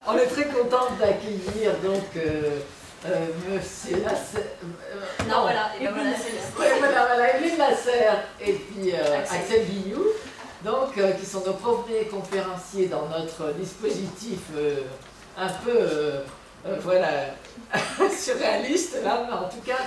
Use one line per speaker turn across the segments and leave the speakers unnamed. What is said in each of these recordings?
On est très contente d'accueillir donc Monsieur Lasserre.
Non, voilà, et ben voilà, c'est
voilà, Evelyne Lasserre et puis Axel Guillou, donc qui sont nos premiers conférenciers dans notre dispositif un peu voilà surréaliste là, mais en tout cas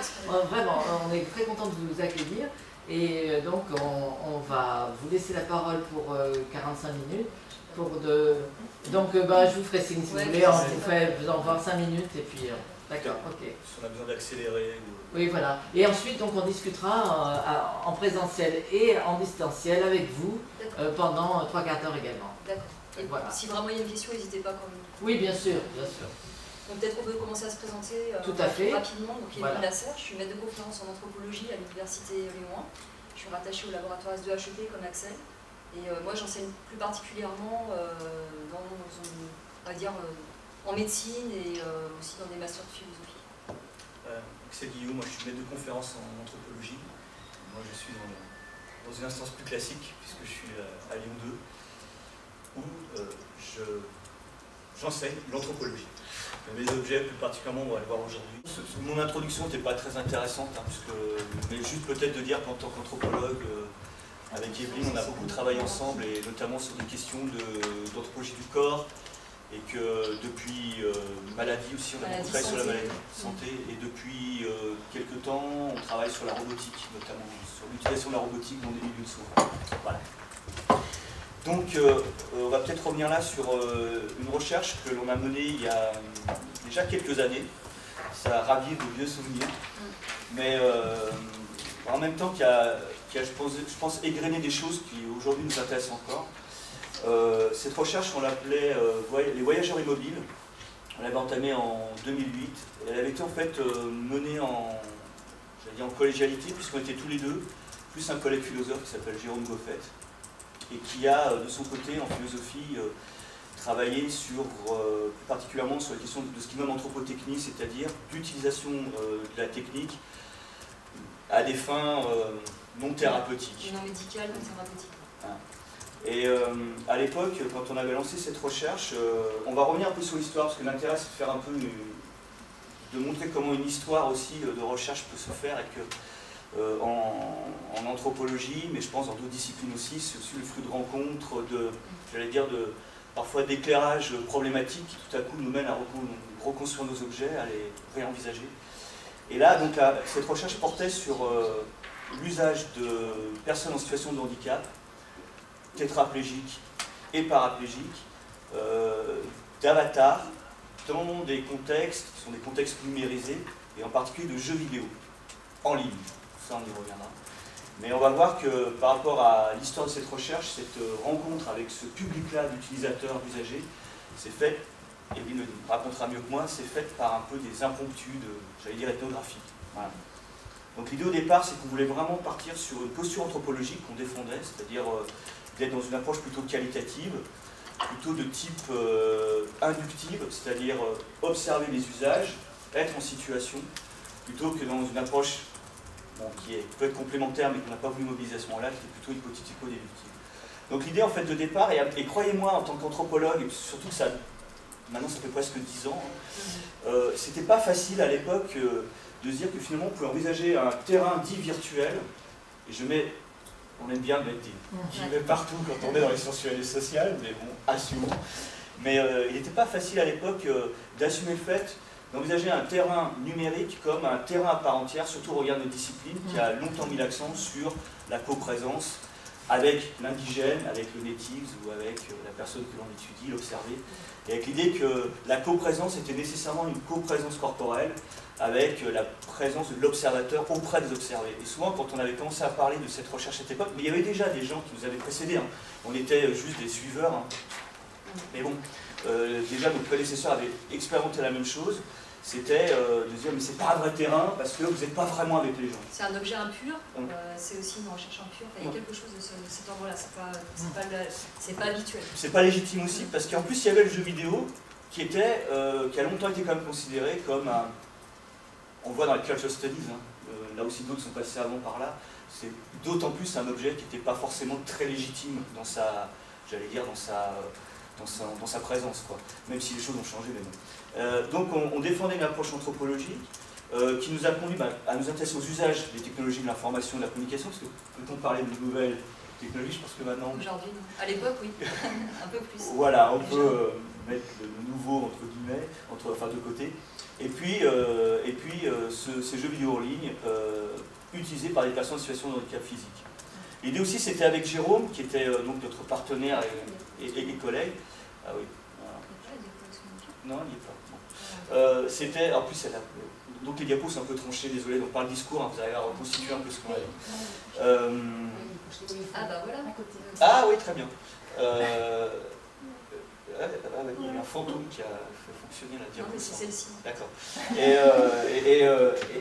vraiment on est très content de vous accueillir et donc on va vous laisser la parole pour 45 minutes. Donc je vous ferai signe si vous voulez, on vous fait en 25 minutes et puis d'accord, ok.
Si on a besoin d'accélérer.
Oui, voilà. Et ensuite, donc, on discutera en présentiel et en distanciel avec vous pendant 3 quarts d'heure également.
D'accord. Et voilà. Si vraiment il y a une question, n'hésitez pas quand même.
Oui, bien sûr, bien sûr.
Donc peut-être qu'on peut commencer à se présenter
tout à fait.
Rapidement. Donc Evelyne Lasserre, je suis maître de conférence en anthropologie à l'université Lyon 1. Je suis rattachée au laboratoire S2HEP comme Axel. Et moi, j'enseigne plus particulièrement en médecine et aussi dans des masters de philosophie.
Axel Guillou, moi je suis maître de conférence en anthropologie. Moi je suis dans une instance plus classique, puisque je suis à Lyon 2, où j'enseigne l'anthropologie. Mes objets, plus particulièrement, on va le voir aujourd'hui. Mon introduction n'était pas très intéressante, mais juste peut-être de dire qu'en tant qu'anthropologue, avec Evelyne, on a beaucoup travaillé ensemble, et notamment sur des questions d'anthropologie du corps, et que depuis maladie aussi, on a beaucoup travaillé sur la maladie santé, et depuis quelques temps, on travaille sur la robotique, notamment sur l'utilisation de la robotique dans des milieux de soins. Voilà. Donc, on va peut-être revenir là sur une recherche que l'on a menée il y a déjà quelques années. Ça ravive de vieux souvenirs, mais en même temps qui a je pense, égrené des choses qui aujourd'hui nous intéressent encore. Cette recherche, on l'appelait les voyageurs immobiles. On l'avait entamée en 2008. Elle avait été en fait menée en collégialité, puisqu'on était tous les deux, plus un collègue philosophe qui s'appelle Jérôme Goffet, et qui a, de son côté, en philosophie, travaillé sur, plus particulièrement sur la question de ce qu'il nomme anthropotechnie, c'est-à-dire l'utilisation de la technique à des fins non thérapeutiques.
Non médicales, non thérapeutiques.
Et à l'époque, quand on avait lancé cette recherche, on va revenir un peu sur l'histoire, parce que l'intérêt c'est de faire un peu, de montrer comment une histoire aussi de recherche peut se faire, et que en anthropologie, mais je pense dans d'autres disciplines aussi, c'est aussi le fruit de rencontres, parfois d'éclairages problématiques qui tout à coup nous mènent à reconstruire nos objets, à les réenvisager. Et là, donc, cette recherche portait sur l'usage de personnes en situation de handicap, tétraplégiques et paraplégiques, d'avatars, dans des contextes qui sont des contextes numérisés, et en particulier de jeux vidéo, en ligne. Ça, on y reviendra. Mais on va voir que par rapport à l'histoire de cette recherche, cette rencontre avec ce public-là d'utilisateurs, d'usagers, c'est fait, et Evelyne le racontera mieux que moi, c'est fait par un peu des impromptus, ethnographiques. Voilà. Donc l'idée au départ, c'est qu'on voulait vraiment partir sur une posture anthropologique qu'on défendait, c'est-à-dire d'être dans une approche plutôt qualitative, plutôt de type inductive, c'est-à-dire observer les usages, être en situation, plutôt que dans une approche qui peut être complémentaire mais qu'on n'a pas voulu mobiliser à ce moment-là, qui est plutôt hypothético-déductive. Donc l'idée en fait de départ, et croyez-moi en tant qu'anthropologue, et surtout que ça, maintenant ça fait presque 10 ans, c'était pas facile à l'époque de se dire que finalement on pouvait envisager un terrain dit virtuel, et on aime bien mettre des guillemets partout quand on est dans les sciences humaines et sociales, mais bon, assumons. Mais il n'était pas facile à l'époque d'assumer le fait d'envisager un terrain numérique comme un terrain à part entière, surtout au regard de notre discipline, qui a longtemps mis l'accent sur la coprésence avec l'indigène, avec le native ou avec la personne que l'on étudie, l'observer, et avec l'idée que la coprésence était nécessairement une coprésence corporelle avec la présence de l'observateur auprès des observés. Et souvent, quand on avait commencé à parler de cette recherche à cette époque, mais il y avait déjà des gens qui nous avaient précédés, hein. On était juste des suiveurs, hein. Mais bon, déjà nos prédécesseurs avaient expérimenté la même chose, c'était de se dire mais c'est pas un vrai terrain parce que vous n'êtes pas vraiment avec les gens.
C'est un objet impur, c'est aussi une recherche impure, il y a quelque chose de cet ordre-là, c'est pas habituel.
C'est pas légitime aussi parce qu'en plus il y avait le jeu vidéo qui a longtemps été quand même considéré comme un... On le voit dans les culture studies, hein, là aussi d'autres sont passés avant par là, c'est d'autant plus un objet qui n'était pas forcément très légitime dans sa, dans sa présence, quoi. Même si les choses ont changé, mais bon. Donc on défendait une approche anthropologique qui nous a conduit à nous intéresser aux usages des technologies de l'information et de la communication, parce que peut-on parler de nouvelles technologies? Je pense que maintenant...
Aujourd'hui, non. À l'époque, oui. Un peu plus.
Voilà, on peut mettre le nouveau, entre guillemets, enfin de côté. Et puis ces jeux vidéo en ligne utilisés par des personnes en situation de handicap physique. L'idée aussi, c'était avec Jérôme, qui était donc notre partenaire et collègue. Ah oui. Voilà. Non, il n'y est pas. Bon. C'était, en plus, donc les diapos sont un peu tranchés, désolé, donc par le discours, hein, vous arrivez à reconstituer un peu ce qu'on a dit.
Ah bah voilà.
Ah oui, très bien. Il y a eu un fantôme qui a fait fonctionner la diapo.
Non, mais c'est celle-ci.
D'accord.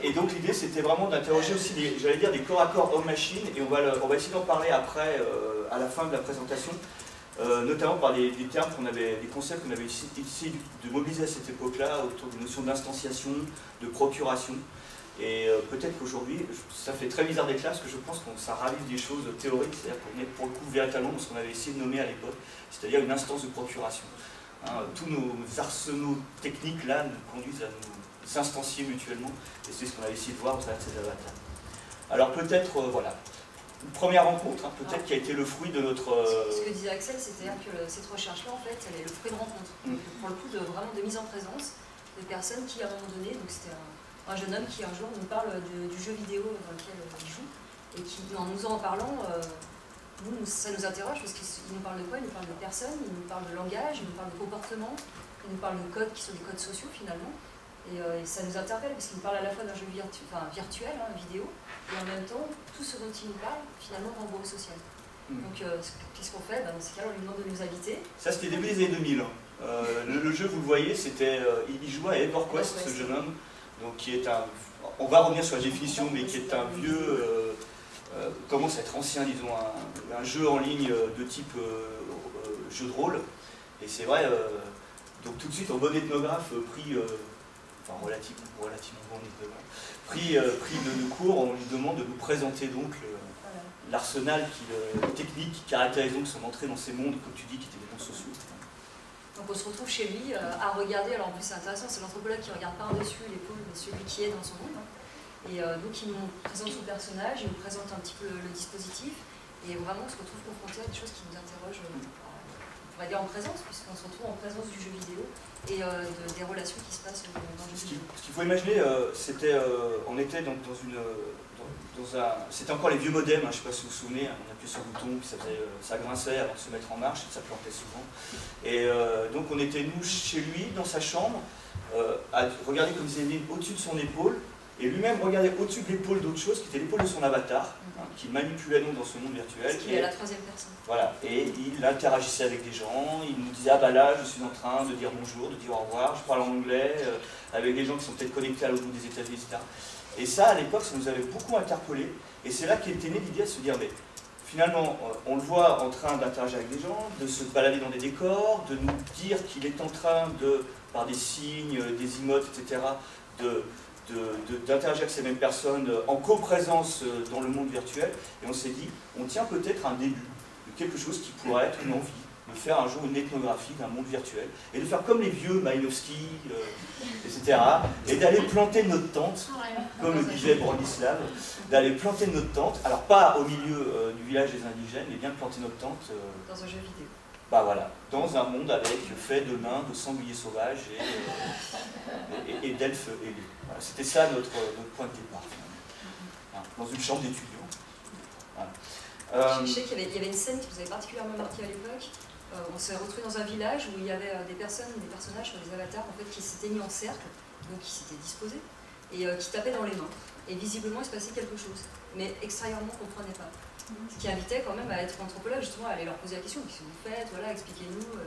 Et donc l'idée, c'était vraiment d'interroger aussi, j'allais dire, des corps à corps homme-machine, et on va essayer d'en parler après, à la fin de la présentation, notamment par des termes des concepts qu'on avait essayé de mobiliser à cette époque-là, autour des notions d'instanciation, de procuration. Et peut-être qu'aujourd'hui, ça fait très bizarre d'être là, parce que je pense que ça ravive des choses théoriques, c'est-à-dire qu'on est pour le coup véritablement dans ce qu'on avait essayé de nommer à l'époque, c'est-à-dire une instance de procuration. Hein, tous nos arsenaux techniques là nous conduisent à nous instancier mutuellement, et c'est ce qu'on avait essayé de voir au travers de ces avatars. Alors peut-être, voilà, une première rencontre, hein, peut-être qui a été le fruit de notre...
Ce que disait Axel, c'était que cette recherche-là, en fait, elle est le fruit de rencontre. Donc, pour le coup, vraiment de mise en présence de personnes qui, à un moment donné, donc c'était un jeune homme qui un jour nous parle du jeu vidéo dans lequel il joue, et qui, en nous en parlant, ça nous interroge parce qu'il nous parle de quoi? Il nous parle de personnes, il nous parle de langage, il nous parle de comportement, il nous parle de codes qui sont des codes sociaux finalement, et ça nous interpelle parce qu'il nous parle à la fois d'un jeu virtuel, hein, vidéo, et en même temps, tout ce dont il nous parle, finalement, renvoie au social. Donc, qu'est-ce qu'on fait? Dans ces cas-là, on lui demande de nous inviter.
Ça, c'était début des années 2000. Le jeu, vous le voyez, c'était... il jouait à EverQuest, ce jeune homme, donc qui est un... On va revenir sur la définition, mais qui est un vieux... commence à être ancien, disons, un jeu en ligne de type jeu de rôle. Et c'est vrai, donc tout de suite, en bon ethnographe, enfin relativement bon ethnographe, pris de cours, on lui demande de nous présenter donc l'arsenal technique qui caractérise donc son entrée dans ces mondes, comme tu dis, qui étaient des mondes sociaux.
Donc on se retrouve chez lui à regarder, alors en plus c'est intéressant, c'est l'anthropologue qui regarde par-dessus l'épaule de celui qui est dans son monde. Et donc il nous présente son personnage, il nous présente un petit peu le dispositif, et vraiment on se retrouve confronté à des choses qui nous interrogent, on va dire en présence, puisqu'on se retrouve en présence du jeu vidéo et des relations qui se passent dans le jeu vidéo. Ce
qu'il faut imaginer, on était donc c'était encore les vieux modems, hein, je ne sais pas si vous vous souvenez, on appuyait sur le bouton, puis ça grinçait avant de se mettre en marche, et ça plantait souvent. Et donc on était nous chez lui, dans sa chambre, à regarder comme il disait au-dessus de son épaule, et lui-même regardait au-dessus de l'épaule d'autre chose, qui était l'épaule de son avatar, hein, qu'il manipulait donc dans ce monde virtuel.
Parce qu'il est la troisième personne.
Voilà, et il interagissait avec des gens, il nous disait « Ah bah là, je suis en train de dire bonjour, de dire au revoir, je parle en anglais, avec des gens qui sont peut-être connectés à l'autre bout des États-Unis, etc. » Et ça, à l'époque, ça nous avait beaucoup interpellés, et c'est là qu'était née l'idée de se dire « Mais finalement, on le voit en train d'interagir avec des gens, de se balader dans des décors, de nous dire qu'il est en train de, par des signes, des emotes, etc., d'interagir avec ces mêmes personnes en coprésence dans le monde virtuel, et on s'est dit, on tient peut-être un début de quelque chose qui pourrait être une envie de faire un jour une ethnographie d'un monde virtuel, et de faire comme les vieux Maïnovski, etc., et d'aller planter notre tente, comme le disait Bronislav, d'aller planter notre tente, alors pas au milieu du village des indigènes, mais bien planter notre tente
dans un jeu vidéo.
Bah voilà, dans un monde fait de nains, de sangliers sauvages et d'elfes ailés. Voilà, c'était ça notre point de départ, finalement. Dans une chambre d'étudiants. Voilà.
Je sais qu'il y avait une scène qui vous avait particulièrement marqué à l'époque. On s'est retrouvé dans un village où il y avait des personnages sur des avatars en fait, qui s'étaient mis en cercle, donc qui s'étaient disposés, et qui tapaient dans les mains. Et visiblement, il se passait quelque chose. Mais extérieurement, on ne comprenait pas. Ce qui invitait quand même à être anthropologue, justement, à aller leur poser la question, qu'est-ce que vous faites, voilà, expliquez-nous,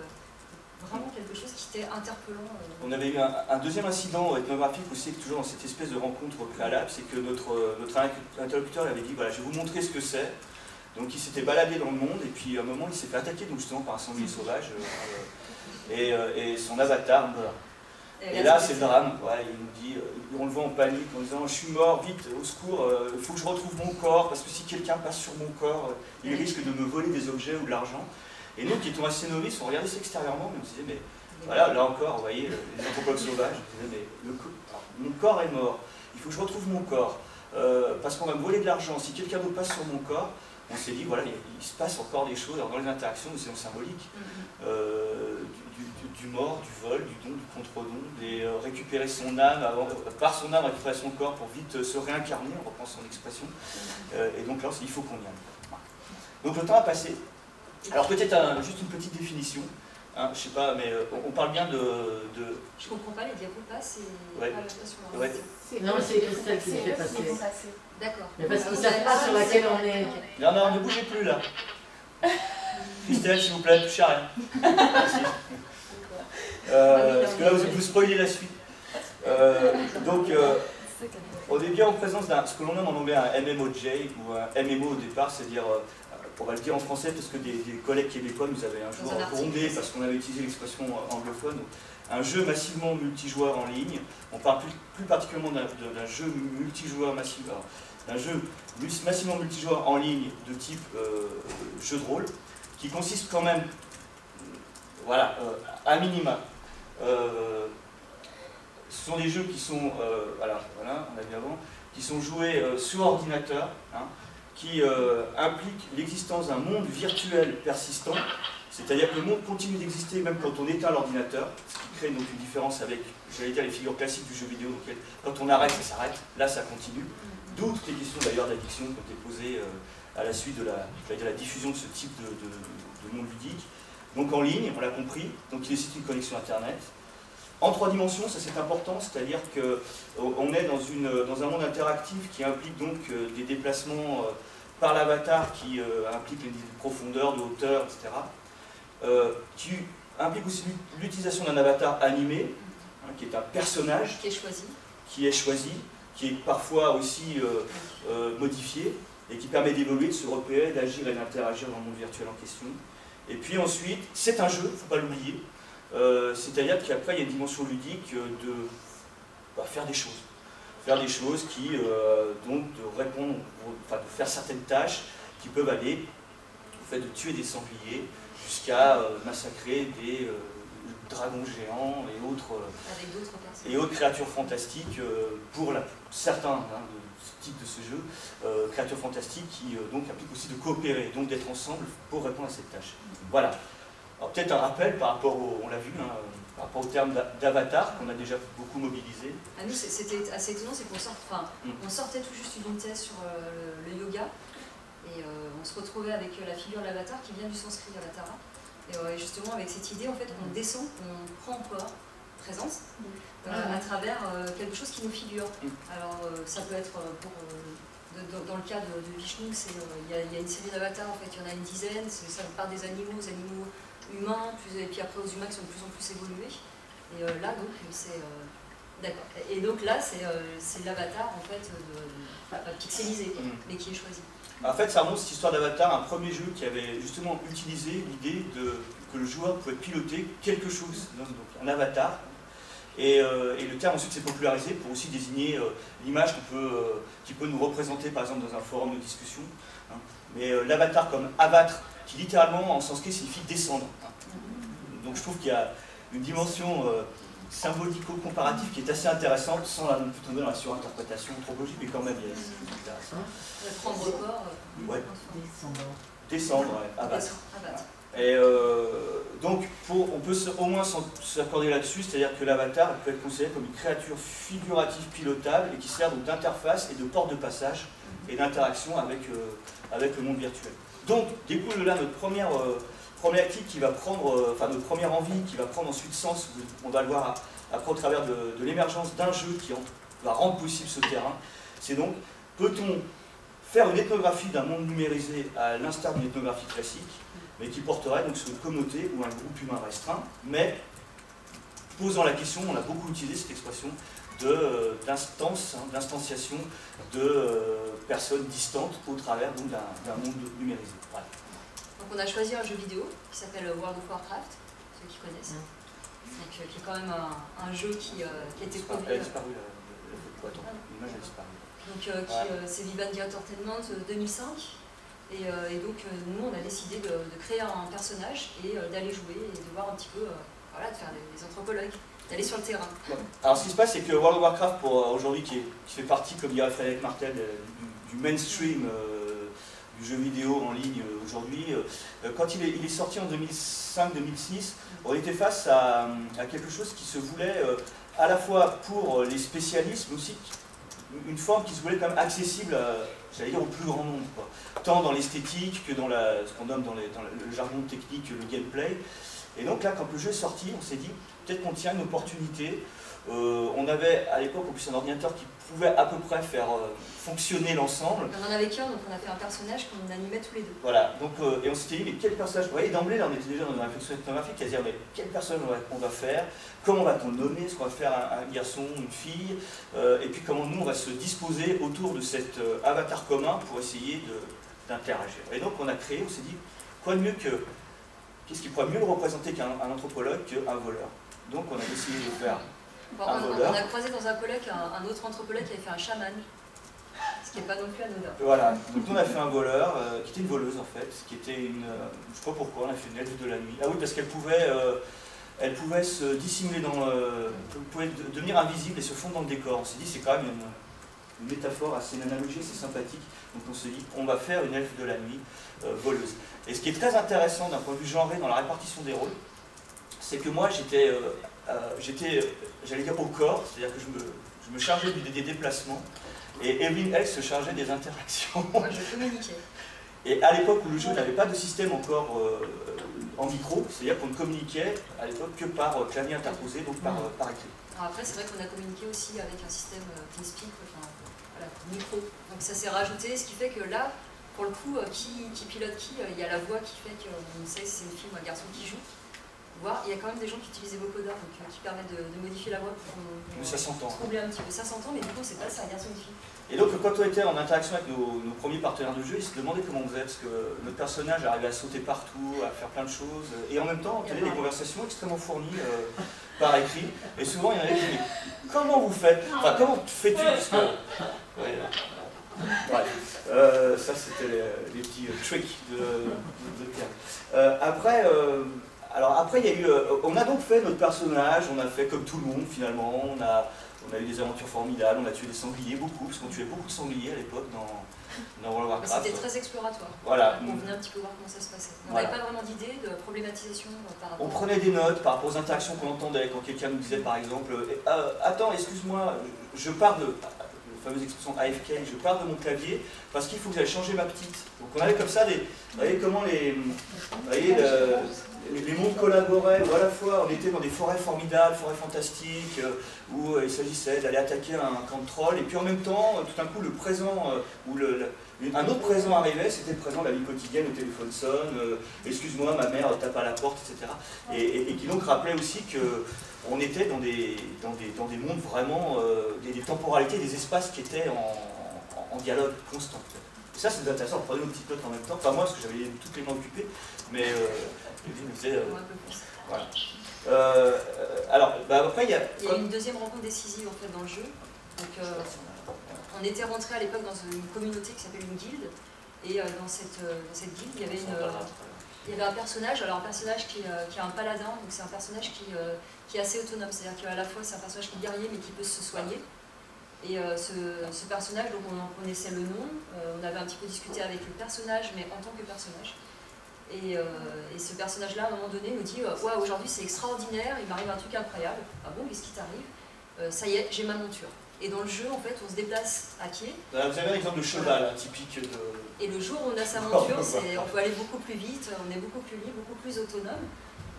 vraiment quelque chose qui était interpellant.
On avait eu un deuxième incident ethnographique aussi, toujours dans cette espèce de rencontre préalable, c'est que notre interlocuteur avait dit, voilà, je vais vous montrer ce que c'est. Donc il s'était baladé dans le monde, et puis à un moment il s'est fait attaquer donc, justement par un sanglier sauvage, et son avatar meurt. Et là, c'est le drame, ouais, il nous dit, on le voit en panique en disant « Je suis mort, vite, au secours, il faut que je retrouve mon corps, parce que si quelqu'un passe sur mon corps, il risque de me voler des objets ou de l'argent. » Et nous, qui étions assez novices, on regardait ça extérieurement, mais on se disait, mais voilà, là encore, vous voyez, les anthropologues sauvages, on se disait, mais mon corps est mort, il faut que je retrouve mon corps, parce qu'on va me voler de l'argent, si quelqu'un d'autre passe sur mon corps, on s'est dit, voilà, il se passe encore des choses dans les interactions, c'est symbolique, du mort, du vol, du don, du contre-don, récupérer son âme, par son âme récupérer son corps pour vite se réincarner, on reprend son expression, et donc là, il faut qu'on y aille. Donc le temps a passé. Alors peut-être juste une petite définition, hein, je sais pas, mais on parle bien de...
Je comprends pas, les diapos passent et
ouais.
pas sur la
Ouais.
Non, c'est Christelle qui les fait passer.
D'accord.
Mais parce qu'ils ne savent pas sur laquelle on est.
Non, non, ne bougez plus là. Christelle, s'il vous plaît, touchez à rien. Merci. Parce que là, vous spoilez la suite. On est bien en présence d'un, ce que l'on nomme en anglais un MMOJ, ou un MMO au départ, c'est-à-dire, on va le dire en français, parce que des collègues québécois nous avaient un jour grondé, parce qu'on avait utilisé l'expression anglophone, un jeu massivement multijoueur en ligne. On parle plus particulièrement d'un jeu multijoueur massif, d'un jeu massivement multijoueur en ligne de type jeu de rôle, qui consiste quand même, voilà, à minima. Ce sont des jeux qui sont, voilà, on a vu avant, qui sont joués sur ordinateur, hein, qui impliquent l'existence d'un monde virtuel persistant, c'est-à-dire que le monde continue d'exister même quand on éteint l'ordinateur, ce qui crée donc une différence avec, j'allais dire, les figures classiques du jeu vidéo, donc quand on arrête, ça s'arrête, là ça continue. D'où toutes les questions d'ailleurs d'addiction qui ont été posées à la suite de la diffusion de ce type de monde ludique. Donc en ligne, on l'a compris, donc il nécessite une connexion Internet. En 3 dimensions, ça c'est important, c'est-à-dire qu'on est dans un monde interactif qui implique donc des déplacements par l'avatar qui implique les profondeurs, de hauteur, etc. Qui implique aussi l'utilisation d'un avatar animé, hein, qui est un personnage qui est choisi, qui est parfois aussi modifié, et qui permet d'évoluer, de se repérer, d'agir et d'interagir dans le monde virtuel en question. Et puis ensuite, c'est un jeu, il ne faut pas l'oublier. C'est-à-dire qu'après, il y a une dimension ludique de faire des choses. Faire des choses qui, donc, de répondre, enfin, de faire certaines tâches qui peuvent aller au fait de tuer des sangliers jusqu'à massacrer des dragons géants et autres créatures fantastiques pour certains de ce type de ce jeu, créatures fantastiques qui donc impliquent aussi de coopérer, donc d'être ensemble pour répondre à cette tâche. Voilà. Alors peut-être un rappel par rapport on l'a vu, hein, par rapport au terme d'avatar qu'on a déjà beaucoup mobilisé.
À nous, c'était assez étonnant, c'est qu'on sortait tout juste d'une thèse sur le yoga, et on se retrouvait avec la figure de l'avatar qui vient du sanskrit avatara. Et justement avec cette idée en fait qu'on descend, qu'on prend encore présence à travers quelque chose qui nous figure. Alors ça peut être dans le cas de Vishnu, il y a une série d'avatars en fait, il y en a une dizaine, ça part des animaux aux animaux humains, et puis après aux humains qui sont de plus en plus évolués. Et là donc c'est d'accord. Et donc là c'est l'avatar en fait pixelisé, mais qui est choisi.
En fait, ça remonte cette histoire d'Avatar, un premier jeu qui avait justement utilisé l'idée que le joueur pouvait piloter quelque chose, donc un avatar. Et le terme ensuite s'est popularisé pour aussi désigner l'image qui peut nous représenter par exemple dans un forum de discussion. Hein. Mais l'avatar comme abattre, qui littéralement en sanskrit signifie descendre. Hein. Donc je trouve qu'il y a une dimension symbolico-comparative qui est assez intéressante, sans la tomber dans la surinterprétation anthropologique, mais quand même il y a des choses intéressantes.
Prendre corps.
Ouais. Descendre, ouais, abattre. Et donc, on peut au moins s'accorder là-dessus, c'est-à-dire que l'avatar peut être considéré comme une créature figurative pilotable et qui sert donc d'interface et de porte de passage et d'interaction avec le monde virtuel. Donc, découle de là notre problématique qui va prendre, enfin notre première envie qui va prendre ensuite sens, on va le voir après au travers de l'émergence d'un jeu qui va rendre possible ce terrain. C'est donc, peut-on faire une ethnographie d'un monde numérisé à l'instar d'une ethnographie classique, mais qui porterait donc sur une communauté ou un groupe humain restreint, mais posant la question, on a beaucoup utilisé cette expression d'instanciation de personnes distantes au travers d'un monde numérisé. Voilà.
Donc on a choisi un jeu vidéo qui s'appelle World of Warcraft, ceux qui connaissent, donc, qui est quand même un jeu qui a été produit.
Elle a disparu, l'image a disparu.
Donc c'est Vivendi Entertainment 2005. Et donc nous on a décidé de créer un personnage et d'aller jouer et de voir un petit peu, voilà, de faire des anthropologues, d'aller sur le terrain.
Alors ce qui se passe, c'est que World of Warcraft, pour aujourd'hui, qui fait partie, comme dirait Frédéric Martel, du mainstream du jeu vidéo en ligne aujourd'hui, quand il est sorti en 2005-2006, on était face à quelque chose qui se voulait à la fois pour les spécialistes, mais aussi une forme qui se voulait quand même accessible, j'allais dire, au plus grand nombre, quoi. Tant dans l'esthétique que dans ce qu'on nomme dans le jargon technique, le gameplay. Et donc là, quand le jeu est sorti, on s'est dit, peut-être qu'on tient une opportunité. On avait à l'époque en plus un ordinateur qui pouvait à peu près faire fonctionner l'ensemble.
On en avait qu'un, donc on a fait un personnage qu'on animait tous les deux.
Voilà, donc, et on s'était dit, mais quel personnage? Vous voyez, d'emblée, là on était déjà dans une réflexion ethnographique à dire, mais quel personnage on va faire? Comment va-t-on le nommer? Est-ce qu'on va faire un garçon, une fille? Et puis comment nous on va se disposer autour de cet avatar commun pour essayer d'interagir. Et donc on a créé, on s'est dit, quoi de mieux que... Qu'est-ce qui pourrait mieux le représenter qu'un anthropologue qu'un voleur? Donc on a décidé de faire
bon, on a croisé dans un colloque un autre anthropologue qui avait fait un chaman, ce qui n'est pas non plus anodin.
Voilà, donc on a fait un voleur, qui était une voleuse en fait, qui était une... je sais pas pourquoi, on a fait une elfe de la nuit. Ah oui, parce qu'elle pouvait se dissimuler dans... elle pouvait devenir invisible et se fondre dans le décor. On s'est dit, c'est quand même une métaphore assez, une analogie assez sympathique. Donc on s'est dit, on va faire une elfe de la nuit voleuse. Et ce qui est très intéressant d'un point de vue genré dans la répartition des rôles, c'est que moi j'étais, j'allais dire au corps, c'est-à-dire que je me chargeais des déplacements, et Evelyn, elle, se chargeait des interactions.
Moi je communiquais.
Et à l'époque où le jeu n'avait pas de système encore en micro, c'est-à-dire qu'on ne communiquait à l'époque que par clavier interposé, donc par écrit.
Alors après c'est vrai qu'on a communiqué aussi avec un système TeamSpeak, enfin, voilà, micro. Donc ça s'est rajouté, ce qui fait que là, pour le coup, qui pilote qui, il y a la voix qui fait qu'on sait si c'est une fille ou un garçon qui joue. Voire, il y a quand même des gens qui utilisent des vocodeurs, donc qui permettent de modifier la voix pour troubler un petit peu. Ça s'entend, mais du coup c'est pas ça, un garçon ou une fille.
Et donc quand on était en interaction avec nos premiers partenaires de jeu, ils se demandaient comment on faisait, parce que notre personnage arrivait à sauter partout, à faire plein de choses, et en même temps on tenait des conversations extrêmement fournies par écrit, et souvent il y en avait qui disaient « Comment vous faites ?» Enfin, comment fais-tu parce que... Ouais, bref, ça c'était les petits tricks de terme. Après, il y a eu, on a donc fait notre personnage, on a fait comme tout le monde finalement, on a eu des aventures formidables, on a tué des sangliers, beaucoup, parce qu'on tuait beaucoup de sangliers à l'époque dans World of Warcraft.
C'était très exploratoire,
voilà.
On venait un petit peu voir comment ça se passait. On n'avait pas vraiment d'idée de problématisation par rapport...
On prenait des notes par rapport aux interactions qu'on entendait, quand quelqu'un nous disait par exemple « Attends, excuse-moi, je pars de... » la fameuse expression AFK, je pars de mon clavier parce qu'il faut que j'aille changer ma petite. Donc on avait comme ça des... Vous voyez comment les mondes collaboraient, ou à la fois on était dans des forêts formidables, forêts fantastiques, où il s'agissait d'aller attaquer un camp de trolls, et puis en même temps, tout d'un coup, le présent, un autre présent arrivait, c'était le présent de la vie quotidienne, le téléphone sonne, excuse-moi, ma mère tape à la porte, etc. Et qui donc rappelait aussi que on était dans des mondes vraiment, des temporalités, des espaces qui étaient en dialogue constant. Et ça, c'est intéressant, on prenait nos petites notes en même temps, pas moi, parce que j'avais toutes les mains occupées, mais je me disais... voilà. Alors, après, il y a
une deuxième rencontre décisive en fait dans le jeu. Donc, on était rentré à l'époque dans une communauté qui s'appelle une guilde, et dans cette guilde, il y avait un personnage, qui est un paladin, donc c'est un personnage qui est assez autonome, c'est-à-dire qu'à la fois c'est un personnage qui est guerrier mais qui peut se soigner. Et ce personnage, donc on en connaissait le nom, on avait un petit peu discuté avec le personnage, mais en tant que personnage. Et ce personnage-là, à un moment donné, nous dit « Ouais, aujourd'hui c'est extraordinaire, il m'arrive un truc incroyable. » « Ah bon, qu'est-ce qui t'arrive ?»« Ça y est, j'ai ma monture. » Et dans le jeu, en fait, on se déplace à pied.
Vous avez un exemple de cheval typique de...
Et le jour où on a sa monture, on peut aller beaucoup plus vite, on est beaucoup plus libre, beaucoup plus autonome.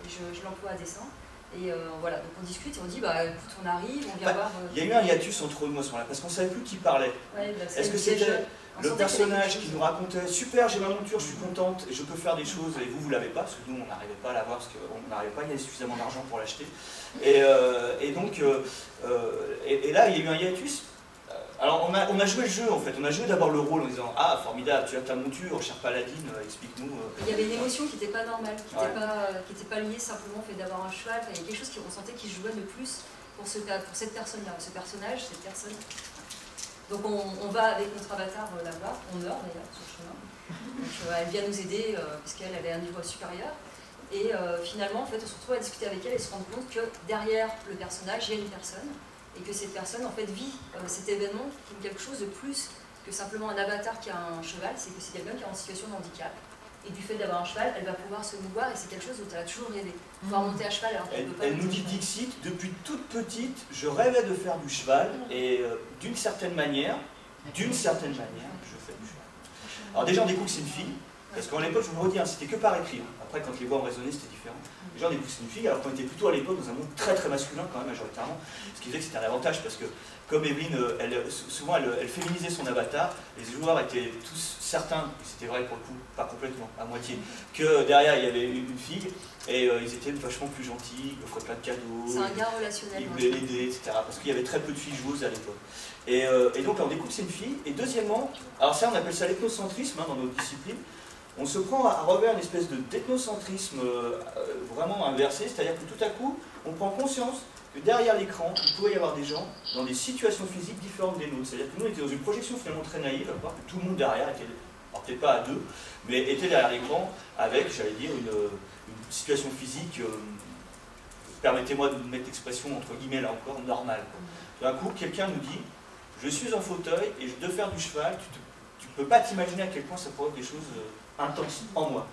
Et je l'emploie à dessein. Et voilà, donc on discute et on dit, bah écoute, on arrive, on vient voir...
Il y a eu un hiatus entre nous à ce moment-là, parce qu'on ne savait plus qui parlait.
Ouais, bah,
est-ce que c'était le personnage qui nous racontait « Super, j'ai ma monture, je suis contente, et je peux faire des choses, et vous, vous l'avez pas », parce que nous, on n'arrivait pas à l'avoir, parce qu'on n'arrivait pas à gagner suffisamment d'argent pour l'acheter. Et là, il y a eu un hiatus. Alors, on a joué le jeu, en fait. On a joué d'abord le rôle en disant « Ah, formidable, tu as ta monture, chère paladine, explique-nous. »
Il y avait une émotion qui n'était pas normale, qui n'était pas liée simplement au fait d'avoir un cheval. Il y avait quelque chose qui ressentait qui se jouait de plus pour cette personne-là. Ce personnage, cette personne... Donc on va avec notre avatar la voir, on meurt d'ailleurs sur le chemin. Donc elle vient nous aider parce qu'elle avait un niveau supérieur. Et finalement, en fait, on se retrouve à discuter avec elle et se rendre compte que derrière le personnage, il y a une personne. Et que cette personne, en fait, vit cet événement comme quelque chose de plus que simplement un avatar qui a un cheval. C'est que c'est quelqu'un qui est en situation de handicap. Et du fait d'avoir un cheval, elle va pouvoir se mouvoir et c'est quelque chose dont elle a toujours rêvé. Pouvoir monter à cheval alors qu'elle ne peut pas.
Elle nous dit Dixit, depuis toute petite, je rêvais de faire du cheval et d'une certaine manière, je fais du cheval. Alors déjà on découvre que c'est une fille, parce qu'à l'époque, je vous le redis, c'était que par écrit. Après quand les voix ont résonné, c'était différent. Déjà on découvre que c'est une fille, alors qu'on était plutôt à l'époque dans un monde très très masculin quand même majoritairement, ce qui faisait que c'était un avantage parce que comme Evelyne, souvent elle féminisait son avatar, les joueurs étaient tous certains, et c'était vrai pour le coup, pas complètement, à moitié, que derrière il y avait une fille, et ils étaient vachement plus gentils, ils offraient plein de cadeaux,
c'est un gars relationnel,
ils voulaient l'aider, etc. Parce qu'il y avait très peu de filles joueuses à l'époque. Et donc là on découvre que c'est une fille, et deuxièmement, alors ça on appelle ça l'ethnocentrisme dans notre discipline, on se prend à revers une espèce d'ethnocentrisme vraiment inversé, c'est-à-dire que tout à coup on prend conscience que derrière l'écran, il pouvait y avoir des gens dans des situations physiques différentes des nôtres. C'est-à-dire que nous, on était dans une projection finalement très naïve, à voir que tout le monde derrière était, alors peut-être pas à deux, mais était derrière l'écran avec, j'allais dire, une situation physique, permettez-moi de mettre l'expression entre guillemets là encore, normale. D'un coup, quelqu'un nous dit, je suis en fauteuil et je dois faire du cheval, tu ne peux pas t'imaginer à quel point ça provoque des choses intenses en moi.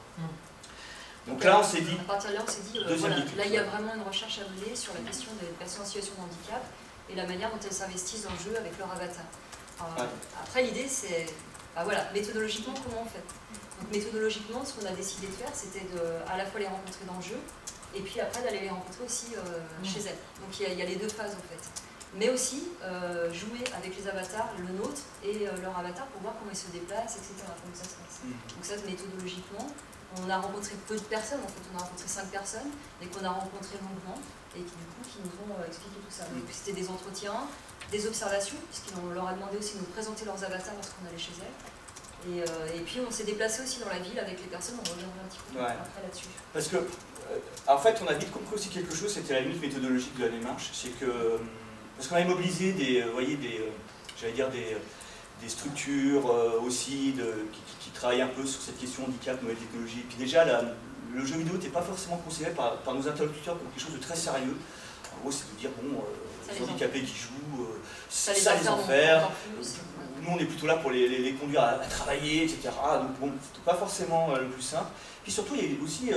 Donc là, on s'est dit,
à partir de là, on s'est dit, voilà, là il y a vraiment une recherche à mener sur la question des personnes en situation de handicap et la manière dont elles s'investissent dans le jeu avec leur avatar. Après, l'idée, c'est, voilà, méthodologiquement, comment on fait? Donc méthodologiquement, ce qu'on a décidé de faire, c'était à la fois les rencontrer dans le jeu et puis après d'aller les rencontrer aussi chez elles. Donc il y a les deux phases en fait. Mais aussi jouer avec les avatars, le nôtre et leur avatar pour voir comment ils se déplacent, etc. Comment ça se passe. Donc ça, méthodologiquement, on a rencontré peu de personnes, en fait on a rencontré 5 personnes, mais qu'on a rencontrées longuement et qui nous ont expliqué tout ça. Donc c'était des entretiens, des observations, puisqu'on leur a demandé aussi de nous présenter leurs avatars lorsqu'on allait chez elles. Et puis on s'est déplacé aussi dans la ville avec les personnes, on reviendra un petit peu après là-dessus.
Parce que, en fait, on a vite compris aussi quelque chose, c'était la limite méthodologique de la démarche, c'est que, parce qu'on avait mobilisé j'allais dire des structures aussi qui travaillent un peu sur cette question handicap, nouvelle technologie. Et puis déjà, le jeu vidéo n'était pas forcément considéré par nos interlocuteurs comme quelque chose de très sérieux. En gros, c'est de dire, bon, les handicapés qui jouent, ça les enfer. Nous, on est plutôt là pour les conduire à travailler, etc. Donc bon, c'était pas forcément le plus simple. Puis surtout, il y a aussi,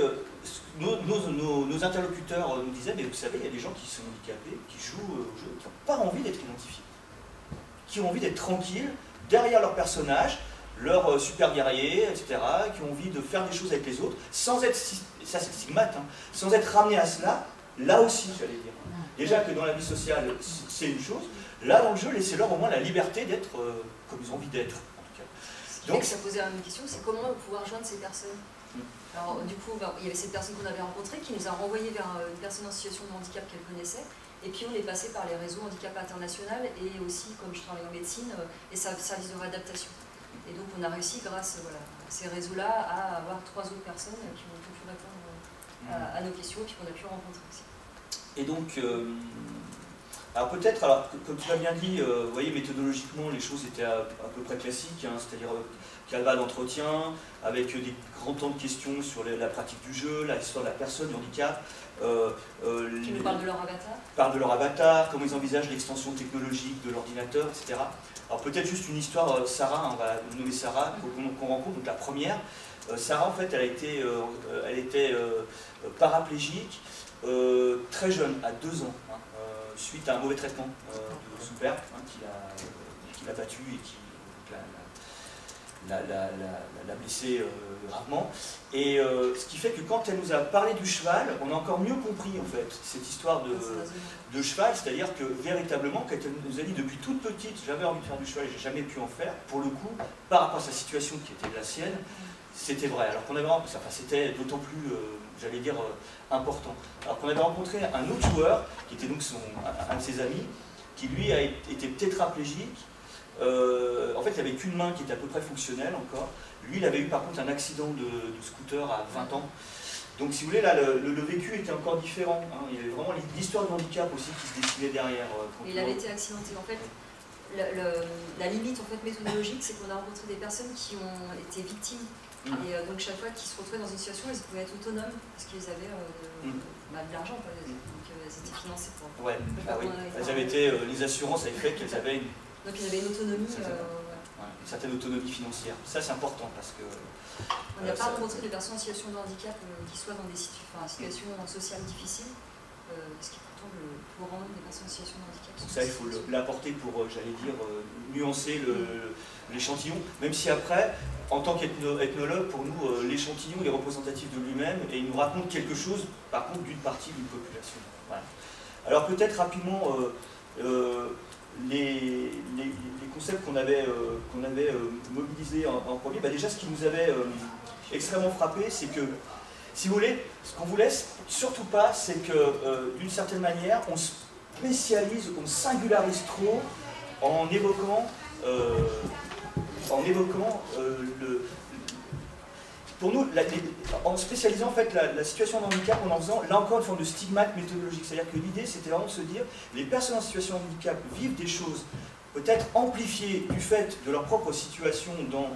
nos interlocuteurs nous disaient, mais vous savez, il y a des gens qui sont handicapés, qui jouent au jeu, qui n'ont pas envie d'être identifiés. Qui ont envie d'être tranquilles, derrière leur personnage, leur super guerrier, etc., qui ont envie de faire des choses avec les autres, sans être, ça c'est le stigmate, hein, sans être ramenés à cela, là aussi, j'allais dire. Déjà que dans la vie sociale, c'est une chose, là dans le jeu, laissez-leur au moins la liberté d'être comme ils ont envie d'être, en tout cas.
Donc ça posait une question, c'est comment pouvoir joindre ces personnes. Alors du coup, il y avait cette personne qu'on avait rencontrée qui nous a renvoyé vers une personne en situation de handicap qu'elle connaissait. Et puis on est passé par les réseaux handicap international et aussi, comme je travaille en médecine, les services de réadaptation. Et donc on a réussi, grâce à ces réseaux-là, à avoir 3 autres personnes qui ont pu répondre à nos questions et qu'on a pu rencontrer aussi.
Et donc, alors peut-être, comme tu l'as bien dit, vous voyez, méthodologiquement, les choses étaient à peu près classiques, hein, c'est-à-dire calva d'entretien, avec des grands temps de questions sur la pratique du jeu, l'histoire de la personne, du handicap.
Qui nous parlent de leur avatar.
Parlent de leur avatar, comment ils envisagent l'extension technologique de l'ordinateur, etc. Alors peut-être juste une histoire, Sarah, on va nommer Sarah, qu'on rencontre, donc la première. Sarah, en fait, elle était paraplégique, très jeune, à 2 ans, hein, suite à un mauvais traitement de son père, hein, qui l'a battu et qui l'a blessé gravement. Et ce qui fait que quand elle nous a parlé du cheval, on a encore mieux compris en fait cette histoire de cheval, c'est-à-dire que véritablement, quand elle nous a dit depuis toute petite, j'avais envie de faire du cheval et j'ai jamais pu en faire, pour le coup, par rapport à sa situation qui était la sienne, c'était vrai. Alors qu'on avait rencontré, enfin, c'était d'autant plus, j'allais dire, important. Alors qu'on avait rencontré un autre joueur, qui était donc un de ses amis, qui lui a été tétraplégique. En fait, il n'avait qu'une main qui était à peu près fonctionnelle encore. Lui, il avait eu par contre un accident de scooter à 20 ans. Donc, si vous voulez, là, le vécu était encore différent. Hein. Il y avait vraiment l'histoire du handicap aussi qui se dessinait derrière.
Il avait été accidenté. En fait, la limite en fait, méthodologique, c'est qu'on a rencontré des personnes qui ont été victimes. Et donc chaque fois qu'ils se retrouvaient dans une situation, ils pouvaient être autonomes parce qu'ils avaient de l'argent. Donc elles étaient financées pour.
Ouais, oui. Elles avaient été, les assurances avaient fait qu'elles avaient une.
Donc ils avaient une autonomie.
Une certaine autonomie financière. Ça c'est important parce que.
On n'a pas rencontré des personnes en situation de handicap qui soient dans des situations sociales difficiles, ce qui est pourtant le plus grand nombre des personnes en situation de handicap.
Donc ça, il faut l'apporter pour, j'allais dire, nuancer l'échantillon, même si après, en tant qu'ethnologue, pour nous, l'échantillon est représentatif de lui-même et il nous raconte quelque chose, par contre, d'une partie d'une population. Voilà. Alors peut-être rapidement, les concepts qu'on avait mobilisés en premier, déjà ce qui nous avait extrêmement frappé, c'est que, si vous voulez, ce qu'on vous laisse surtout pas, c'est que d'une certaine manière, on spécialise, on singularise trop en évoquant pour nous, en spécialisant en fait la situation de handicap, en faisant là encore une forme de stigmate méthodologique. C'est-à-dire que l'idée, c'était vraiment de se dire, les personnes en situation de handicap vivent des choses peut-être amplifiées du fait de leur propre situation dans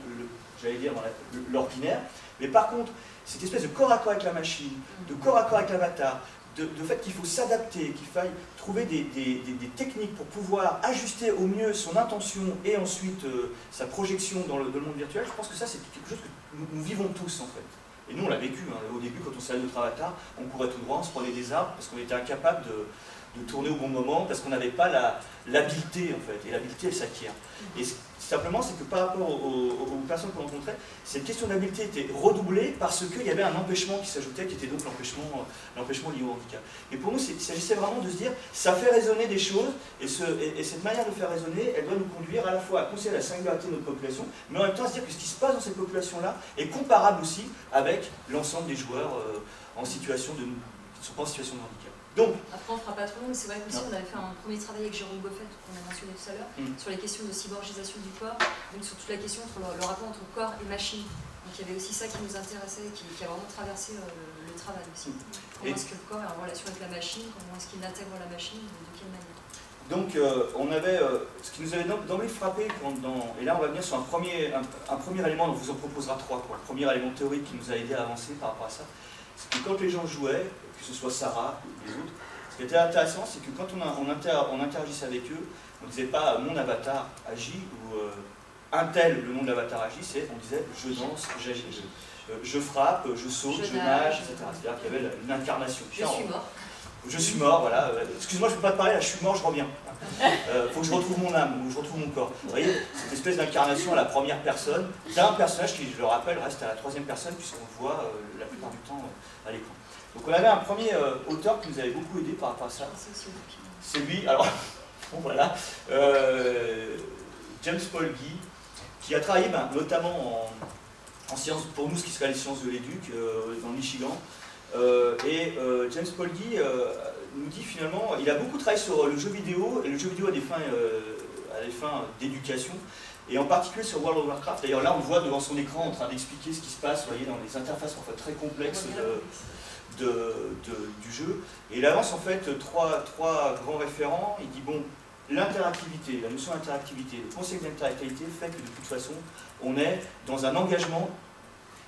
l'ordinaire, mais par contre, cette espèce de corps à corps avec la machine, de corps à corps avec l'avatar, de fait qu'il faut s'adapter, qu'il faille trouver des techniques pour pouvoir ajuster au mieux son intention et ensuite sa projection dans le monde virtuel, je pense que ça c'est quelque chose que nous vivons tous en fait. Et nous on l'a vécu, hein. Au début quand on savait notre avatar, on courait tout droit, on se prenait des arbres parce qu'on était incapable de tourner au bon moment, parce qu'on n'avait pas l'habileté en fait, et l'habileté elle s'acquiert. Et simplement c'est que par rapport aux personnes qu'on rencontrait, cette question d'habileté était redoublée parce qu'il y avait un empêchement qui s'ajoutait, qui était donc l'empêchement lié au handicap. Et pour nous, il s'agissait vraiment de se dire, ça fait résonner des choses, et cette manière de faire résonner, elle doit nous conduire à la fois à considérer la singularité de notre population, mais en même temps à se dire que ce qui se passe dans cette population-là est comparable aussi avec l'ensemble des joueurs en situation qui ne sont pas en situation de handicap. Donc,
après on ne fera pas trop long, mais c'est vrai qu'aussi on avait fait un premier travail avec Jérôme Goffet, qu'on a mentionné tout à l'heure, sur les questions de cyborgisation du corps, donc sur toute la question entre le rapport entre corps et machine. Donc il y avait aussi ça qui nous intéressait, qui a vraiment traversé le travail aussi. Comment est-ce que le corps est en relation avec la machine, comment est-ce qu'il intègre la machine, de quelle manière.
Donc on avait, ce qui nous avait d'emblée frappé, et là on va venir sur un premier élément, donc on vous en proposera trois, le premier élément théorique qui nous a aidé à avancer par rapport à ça, c'est que quand les gens jouaient, que ce soit Sarah ou les autres, ce qui était intéressant, c'est que quand on interagissait avec eux, on ne disait pas mon avatar agit ou un tel, le nom de l'avatar agit, on disait je danse, j'agis, je frappe, je saute, je nage, etc. C'est-à-dire qu'il y avait une incarnation.
Je suis mort.
Je suis mort, voilà. Excuse-moi, je ne peux pas te parler, là, je suis mort, je reviens. Faut que je retrouve mon âme, ou je retrouve mon corps. Vous voyez, cette espèce d'incarnation à la première personne, d'un personnage qui, je le rappelle, reste à la troisième personne, puisqu'on le voit la plupart du temps à l'écran. Donc on avait un premier auteur qui nous avait beaucoup aidé par rapport à ça. C'est lui, alors, bon voilà, James Paul Guy, qui a travaillé notamment en sciences, pour nous ce qui serait les sciences de l'éduc, dans le Michigan. James Paul Guy nous dit finalement, il a beaucoup travaillé sur le jeu vidéo, et le jeu vidéo à des fins d'éducation, et en particulier sur World of Warcraft. D'ailleurs là on le voit devant son écran en train d'expliquer ce qui se passe, vous voyez, dans les interfaces en fait, très complexes du jeu. Et il avance en fait trois grands référents. Il dit bon, l'interactivité, la notion d'interactivité, le concept d'interactivité fait que de toute façon on est dans un engagement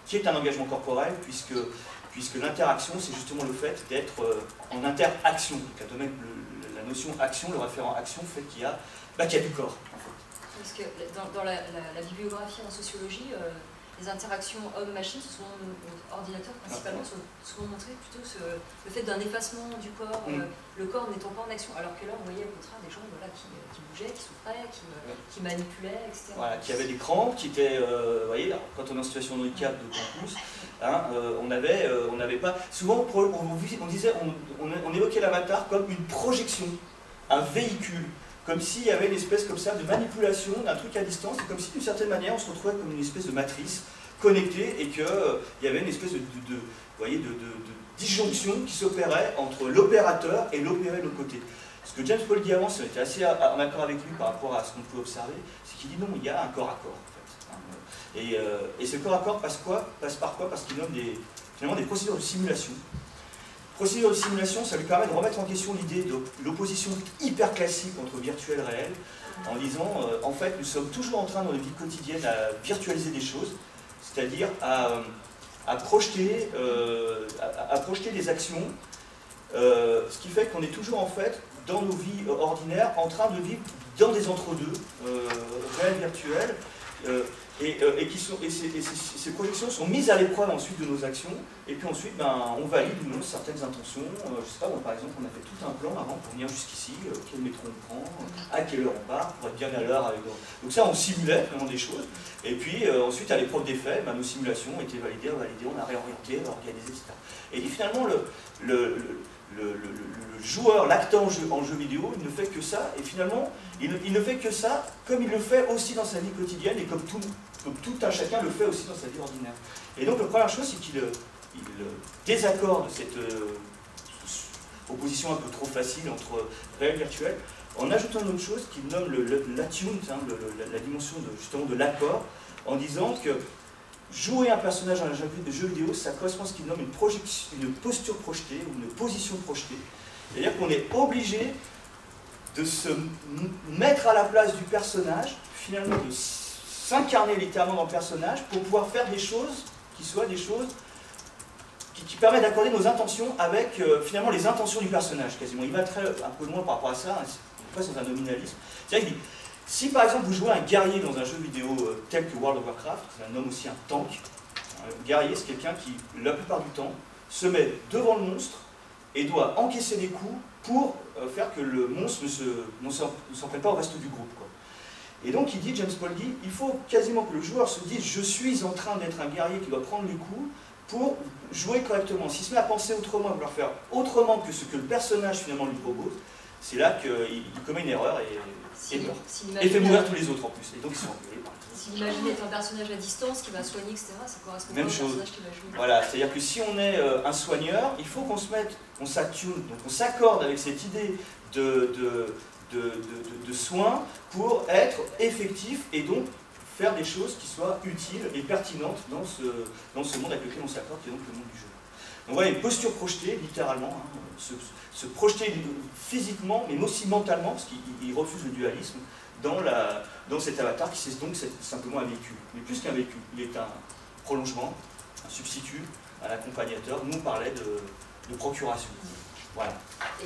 qui est un engagement corporel, puisque l'interaction c'est justement le fait d'être en interaction. Donc, la notion action, le référent action fait qu'il y a du corps en fait.
Parce que dans la bibliographie en sociologie, les interactions homme-machine, ce sont ordinateurs principalement, sont souvent montrées plutôt le fait d'un effacement du corps, le corps n'étant pas en action, alors que là on voyait au contraire des gens qui bougeaient, qui souffraient, qui manipulaient, etc. Voilà,
qui avaient des crampes, qui étaient, vous voyez, là, quand on est en situation de handicap de campus, hein, on n'avait pas, souvent on évoquait l'avatar comme une projection, un véhicule, comme s'il y avait une espèce comme ça de manipulation d'un truc à distance, et comme si d'une certaine manière on se retrouvait comme une espèce de matrice connectée et qu'il y avait une espèce de disjonction qui s'opérait entre l'opérateur et l'opéré de l'autre côté. Ce que James Paul Guy avance, on était assez en accord avec lui par rapport à ce qu'on peut observer, c'est qu'il dit non, il y a un corps à corps en fait. Et ce corps à corps passe par quoi? Parce qu'il nomme finalement des procédures de simulation Procédure de simulation, ça lui permet de remettre en question l'idée de l'opposition hyper classique entre virtuel et réel, en disant, en fait, nous sommes toujours en train, dans notre vie quotidienne, à virtualiser des choses, c'est-à-dire à projeter des actions, ce qui fait qu'on est toujours, en fait, dans nos vies ordinaires, en train de vivre dans des entre-deux, réels, virtuels, et ces projections sont mises à l'épreuve ensuite de nos actions, et puis ensuite on valide ou non certaines intentions. Je sais pas, par exemple, on a fait tout un plan avant pour venir jusqu'ici, quel métro on prend, à quelle heure on part, pour être bien à l'heure avec. Donc ça, on simulait vraiment des choses, et puis ensuite à l'épreuve des faits, nos simulations étaient validées, on a réorienté, organisé, etc. Et finalement, le joueur, l'acteur en jeu vidéo, il ne fait que ça, et finalement, il ne fait que ça comme il le fait aussi dans sa vie quotidienne, et comme tout un chacun le fait aussi dans sa vie ordinaire. Et donc la première chose, c'est qu'il désaccorde cette opposition un peu trop facile entre réel et virtuel, en ajoutant une autre chose qu'il nomme l'attune, la dimension justement de l'accord, en disant que jouer un personnage dans un jeu vidéo, ça correspond à ce qu'il nomme une posture projetée, ou une position projetée. C'est-à-dire qu'on est obligé de se mettre à la place du personnage, finalement de s'incarner littéralement dans le personnage, pour pouvoir faire des choses qui soient des choses qui permettent d'accorder nos intentions avec finalement les intentions du personnage, quasiment. Il va un peu loin par rapport à ça, presque dans un nominalisme. C'est-à-dire qu'il dit, si par exemple vous jouez un guerrier dans un jeu vidéo tel que World of Warcraft, on nomme aussi un tank, un guerrier c'est quelqu'un qui, la plupart du temps, se met devant le monstre et doit encaisser des coups pour faire que le monstre ne s'en prenne pas au reste du groupe, quoi. Et donc il dit, James Polgy, il faut quasiment que le joueur se dise, je suis en train d'être un guerrier qui doit prendre les coups pour jouer correctement. S'il se met à penser autrement, à vouloir faire autrement que ce que le personnage finalement lui propose, c'est là qu'il commet une erreur et meurt. Et fait mourir tous les autres en plus. Et donc ils sont engueulés.
S'il imagine être un personnage à distance qui va soigner, etc., ça correspond pas au personnage qui va jouer.
Voilà, c'est-à-dire que si on est un soigneur, il faut qu'on se mette, on s'attune, donc on s'accorde avec cette idée de soins pour être effectif et donc faire des choses qui soient utiles et pertinentes dans ce monde avec lequel on s'accorde, qui est donc le monde du jeu. Donc voilà, une posture projetée, littéralement, se projeter physiquement, mais aussi mentalement, parce qu'il refuse le dualisme, dans cet avatar qui c'est donc simplement un véhicule. Mais plus qu'un véhicule, il est un prolongement, un substitut, un accompagnateur. Nous on parlait de procuration. Voilà.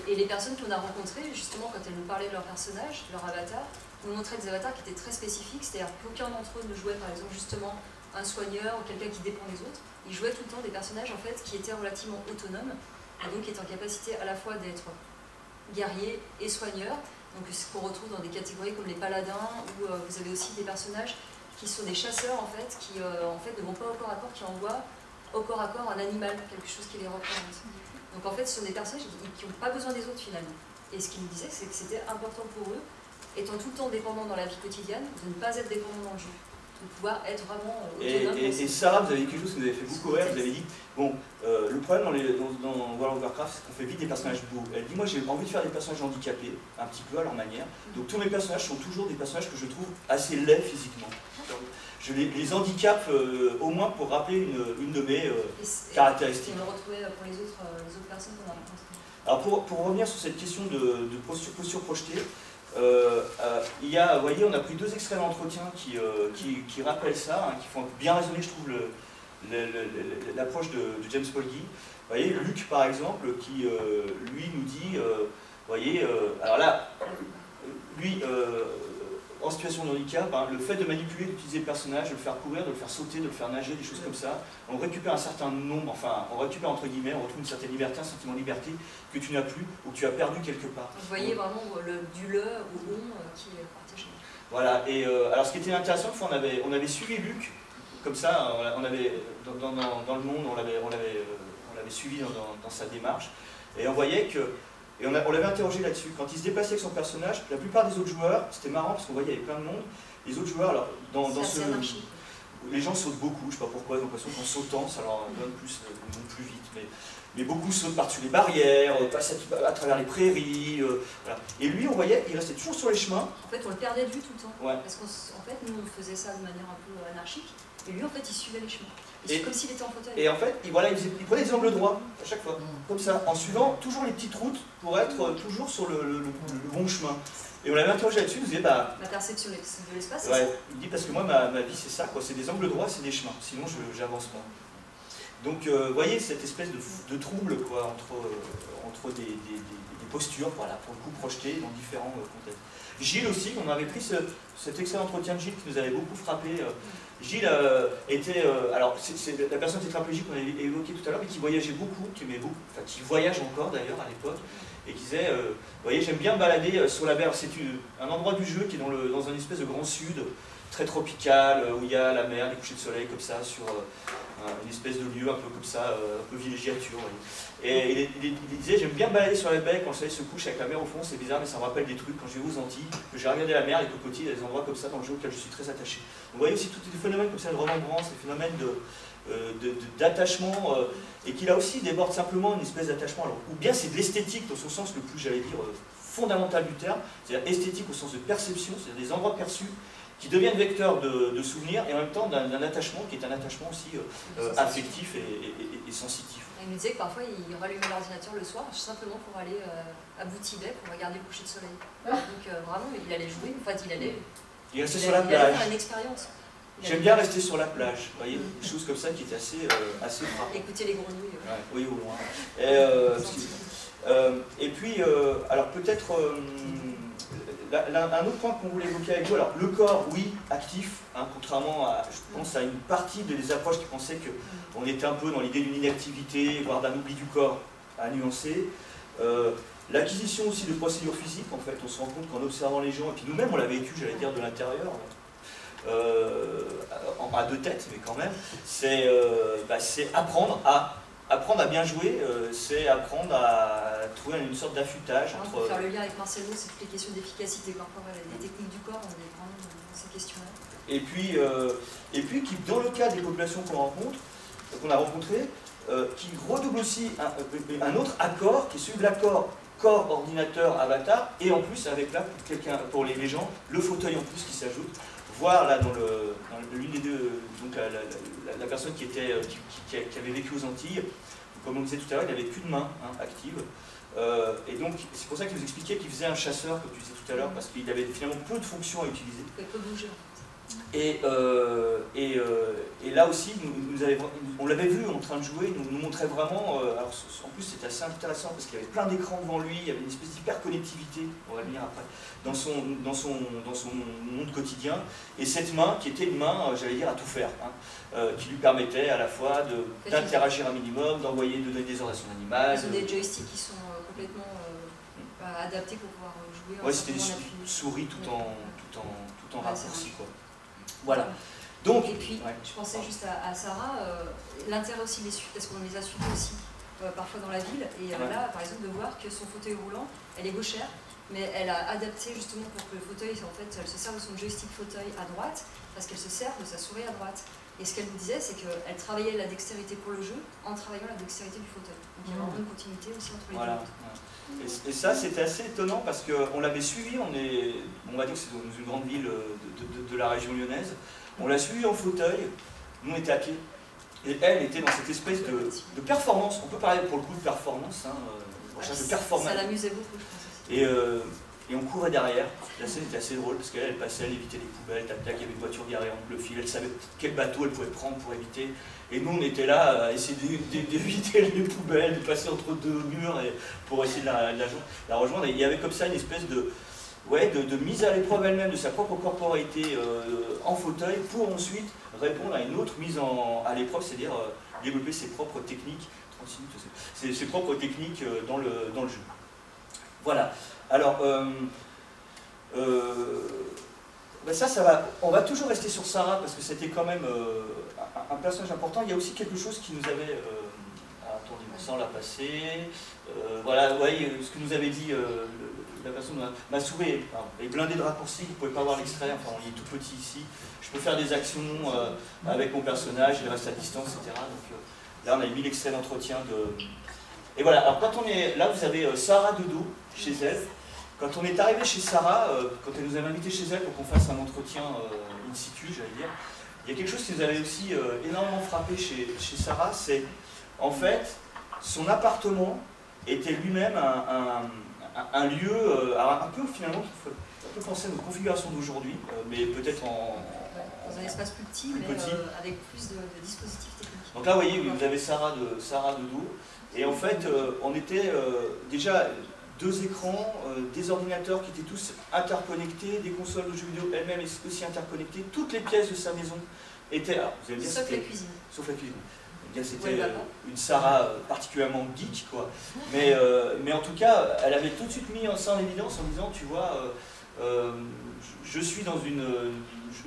Et les personnes qu'on a rencontrées, justement, quand elles nous parlaient de leur personnage, de leur avatar, nous montraient des avatars qui étaient très spécifiques, c'est-à-dire qu'aucun d'entre eux ne jouait, par exemple, justement, un soigneur ou quelqu'un qui dépend des autres. Ils jouaient tout le temps des personnages, en fait, qui étaient relativement autonomes, et donc qui étaient en capacité à la fois d'être guerriers et soigneurs. Donc ce qu'on retrouve dans des catégories comme les paladins, où vous avez aussi des personnages qui sont des chasseurs, en fait, qui en fait, ne vont pas au corps à corps, qui envoient au corps à corps un animal, quelque chose qui les représente. Donc en fait, ce sont des personnages qui n'ont pas besoin des autres finalement. Et ce qu'ils nous disaient, c'est que c'était important pour eux, étant tout le temps dépendants dans la vie quotidienne, de ne pas être dépendants dans le jeu, de pouvoir être vraiment autonome.
Et Sarah, vous avez dit quelque chose que vous avez fait beaucoup rire, vous avez dit, bon, le problème dans World of Warcraft, c'est qu'on fait vite des personnages beaux. Elle dit, moi j'ai envie de faire des personnages handicapés, un petit peu à leur manière, donc tous mes personnages sont toujours des personnages que je trouve assez laids physiquement. Je les handicape au moins pour rappeler une de mes caractéristiques.
Et on le retrouvait pour les autres personnes qu'on a rencontrées.
Alors pour revenir sur cette question de posture projetée, il y a, vous voyez, on a pris 2 extraits d'entretien qui rappellent ça, hein, qui font bien résonner, je trouve, l'approche de James Polgy. Vous voyez, Luc, par exemple, qui, lui, nous dit, vous voyez, alors là, lui, en situation de handicap, hein, le fait de manipuler, d'utiliser le personnage, de le faire courir, de le faire sauter, de le faire nager, des choses comme ça, on récupère un certain nombre, enfin, on récupère entre guillemets, on retrouve une certaine liberté, un sentiment de liberté que tu n'as plus ou que tu as perdu quelque part.
Vous voyez vraiment du le ou on qui est partagé.
Voilà, et alors ce qui était intéressant, on avait suivi Luc, comme ça, on avait, dans le monde, on l'avait suivi dans sa démarche, et on voyait que. Et on l'avait interrogé là-dessus. Quand il se déplaçait avec son personnage, la plupart des autres joueurs, c'était marrant parce qu'on voyait il y avait plein de monde. Les autres joueurs, alors, les gens sautent beaucoup, je ne sais pas pourquoi, j'ai l'impression qu'en sautant, ça leur donne plus, plus vite. Mais beaucoup sautent par-dessus les barrières, passent à travers les prairies. Voilà. Et lui, on voyait, il restait toujours sur les chemins.
En fait, on le perdait de vue tout le temps.
Ouais.
Parce qu'en fait, nous, on faisait ça de manière un peu anarchique. Et lui, en fait, il suivait les chemins. C'est comme s'il était en fauteuil.
Et en fait, il prenait des angles droits à chaque fois, comme ça, en suivant toujours les petites routes pour être toujours sur le bon chemin. Et on l'avait interrogé là-dessus, il nous disait bah...
La perception de l'espace, c'est
ouais,
ça.
il dit parce que moi, ma vie, c'est ça, quoi. C'est des angles droits, c'est des chemins. Sinon, j'avance pas. Donc, vous voyez cette espèce de trouble, quoi, entre des postures, voilà, pour le coup, projetées dans différents contextes. Gilles aussi, on avait pris cet excellent entretien de Gilles qui nous avait beaucoup frappé. Gilles était, alors c'est la personne tétraplégique qu'on avait évoquée tout à l'heure, mais qui voyageait beaucoup, qui aimait beaucoup, enfin qui voyage encore d'ailleurs à l'époque, et qui disait, vous voyez, j'aime bien me balader sur la mer. C'est un endroit du jeu qui est dans un espèce de grand sud, très tropical, où il y a la mer, les couchers de soleil comme ça, sur une espèce de lieu un peu comme ça, un peu villégiature. Et il disait, j'aime bien me balader sur la baie quand le soleil se couche avec la mer au fond, c'est bizarre, mais ça me rappelle des trucs quand je vais aux Antilles, que j'ai regardé la mer, les cocotiers, il y a des endroits comme ça dans le jeu auxquels je suis très attaché. Donc, vous voyez aussi tous les phénomènes comme ça de remembrance, des phénomènes d'attachement, et qui là aussi déborde simplement une espèce d'attachement. Ou bien c'est de l'esthétique dans son sens le plus, j'allais dire, fondamental du terme, c'est-à-dire esthétique au sens de perception, c'est-à-dire des endroits perçus qui deviennent vecteurs de souvenirs et en même temps d'un attachement qui est un attachement aussi affectif et sensitif.
Il me disait que parfois il rallumait l'ordinateur le soir simplement pour aller à Boutibet pour regarder le coucher de soleil. Donc vraiment, il allait jouer, en fait
il restait sur la plage.
Il allait faire une expérience.
J'aime bien rester sur la plage, vous voyez, des choses comme ça qui étaient assez frappantes.
Écouter les grenouilles.
Oui, au loin. Et puis, alors peut-être un autre point qu'on voulait évoquer avec vous, alors le corps, oui, actif, hein, contrairement à, je pense, à une partie des approches qui pensaient qu'on était un peu dans l'idée d'une inactivité, voire d'un oubli du corps à nuancer. L'acquisition aussi de procédures physiques, en fait, on se rend compte qu'en observant les gens, et puis nous-mêmes on l'avait vécu, j'allais dire, de l'intérieur, à deux têtes, mais quand même, c'est apprendre à bien jouer, c'est apprendre à trouver une sorte d'affûtage.
Pour faire le lien avec Marcel Mauss, c'est toutes les questions d'efficacité corporelle, les techniques du corps, on est vraiment dans ces questions-là.
Et puis qui, dans le cas des populations qu'on a rencontrées, qui redouble aussi un autre accord, qui est celui de l'accord corps, ordinateur, avatar, et en plus avec là, pour les gens, le fauteuil en plus qui s'ajoute. Voir là dans l'une des deux, donc la personne qui avait vécu aux Antilles, comme on disait tout à l'heure, il n'avait qu'une main active. Et donc c'est pour ça qu'il nous expliquait qu'il faisait un chasseur, comme tu disais tout à l'heure, parce qu'il avait finalement peu de fonctions à utiliser.
Il peut bouger.
Et là aussi, on l'avait vu en train de jouer, nous montrait vraiment, alors en plus c'était assez intéressant parce qu'il y avait plein d'écrans devant lui, il y avait une espèce d'hyper-connectivité, on va venir après, dans son monde quotidien, et cette main qui était une main, j'allais dire, à tout faire, hein, qui lui permettait à la fois d'interagir un minimum, de donner des ordres à son animal.
Ils ont des joysticks qui sont complètement adaptés pour pouvoir jouer.
Oui, c'était des souris tout en raccourci, quoi. Voilà. Donc,
et puis, je pensais juste à Sarah, l'intérêt aussi des suites, parce qu'on les a suivis aussi parfois dans la ville, et là, par exemple, de voir que son fauteuil roulant, elle est gauchère, mais elle a adapté justement pour que le fauteuil, en fait, elle se sert de son joystick fauteuil à droite, parce qu'elle se sert de sa souris à droite. Et ce qu'elle nous disait, c'est qu'elle travaillait la dextérité pour le jeu en travaillant la dextérité du fauteuil. Donc il y a vraiment une continuité aussi entre les deux.
Et ça, c'était assez étonnant parce qu'on l'avait suivi, on va dire que c'est dans une grande ville de la région lyonnaise, on l'a suivi en fauteuil, nous on était à pied, et elle était dans cette espèce de performance, on peut parler pour le coup de performance, hein, recherche de performance.
Ça l'amusait beaucoup, je pense aussi.
Et on courait derrière. La scène était assez drôle parce qu'elle passait, elle évitait les poubelles, tac tac, il y avait une voiture garée en le fil, elle savait quel bateau elle pouvait prendre pour éviter. Et nous on était là à essayer d'éviter les poubelles, de passer entre deux murs pour essayer de la rejoindre. Et il y avait comme ça une espèce de mise à l'épreuve elle-même de sa propre corporalité en fauteuil pour ensuite répondre à une autre mise à l'épreuve, c'est-à-dire développer ses propres techniques, ses propres techniques dans le jeu. Voilà. Alors, ça va. On va toujours rester sur Sarah parce que c'était quand même un personnage important. Il y a aussi quelque chose qui nous avait. Attendez, ça on l'a passé. Voilà, ouais, ce que nous avait dit la personne. Ma souris est blindée de raccourcis, vous ne pouvez pas voir l'extrait, enfin on est tout petit ici. Je peux faire des actions avec mon personnage, il reste à distance, etc. Donc là on a mis l'extrait d'entretien de. Et voilà, alors quand on est là, vous avez Sarah de dos chez elle. Quand on est arrivé chez Sarah, quand elle nous avait invité chez elle pour qu'on fasse un entretien in situ, j'allais dire, il y a quelque chose qui nous avait aussi énormément frappé chez Sarah, c'est en fait, son appartement était lui-même un lieu, un peu finalement, on peut penser à notre configuration d'aujourd'hui, mais peut-être
dans un espace plus petit, mais avec plus de dispositifs techniques.
Donc là, vous voyez, vous avez Sarah de dos, et en fait, on était déjà 2 écrans, des ordinateurs qui étaient tous interconnectés, des consoles de jeux vidéo elles-mêmes aussi interconnectées, toutes les pièces de sa maison étaient... Alors, vous allez dire,
sauf la cuisine.
Sauf la cuisine. C'était une Sarah particulièrement geek, quoi. Mais en tout cas, elle avait tout de suite mis ça en évidence en disant, tu vois, je suis dans une...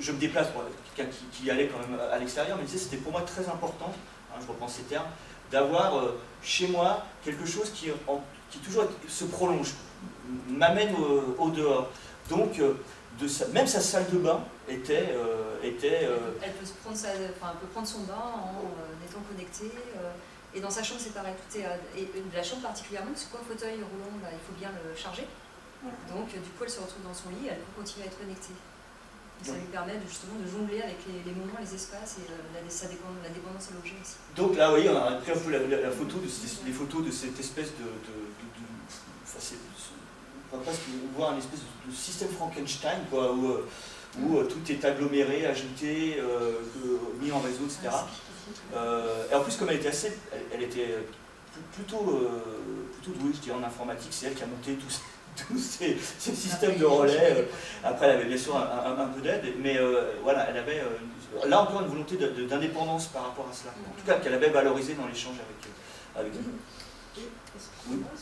Je me déplace, pour quelqu'un qui allait quand même à l'extérieur, mais disait c'était pour moi très important, hein, je reprends ces termes, d'avoir chez moi quelque chose qui toujours se prolonge, m'amène au dehors. Donc, même sa salle de bain était...
Elle peut prendre son bain en étant connectée. Et dans sa chambre, c'est pareil. Et la chambre particulièrement, parce que quoi, un fauteuil roulant, bah, il faut bien le charger. Donc, du coup, elle se retrouve dans son lit, elle peut continuer à être connectée. Et ça lui permet justement de jongler avec les moments, les espaces et la dépendance à l'objet aussi. Donc
là, vous voyez, on a pris un peu les photos de cette espèce on va presque voir une espèce de système Frankenstein, quoi, où tout est aggloméré, ajouté, mis en réseau, etc. Et en plus, comme elle était plutôt douée, je dirais, en informatique, c'est elle qui a monté tous ces systèmes de relais. Après, elle avait bien sûr un peu d'aide, mais voilà, elle avait là encore une volonté d'indépendance par rapport à cela. En tout cas, qu'elle avait valorisé dans l'échange avec nous.
Oui. Est-ce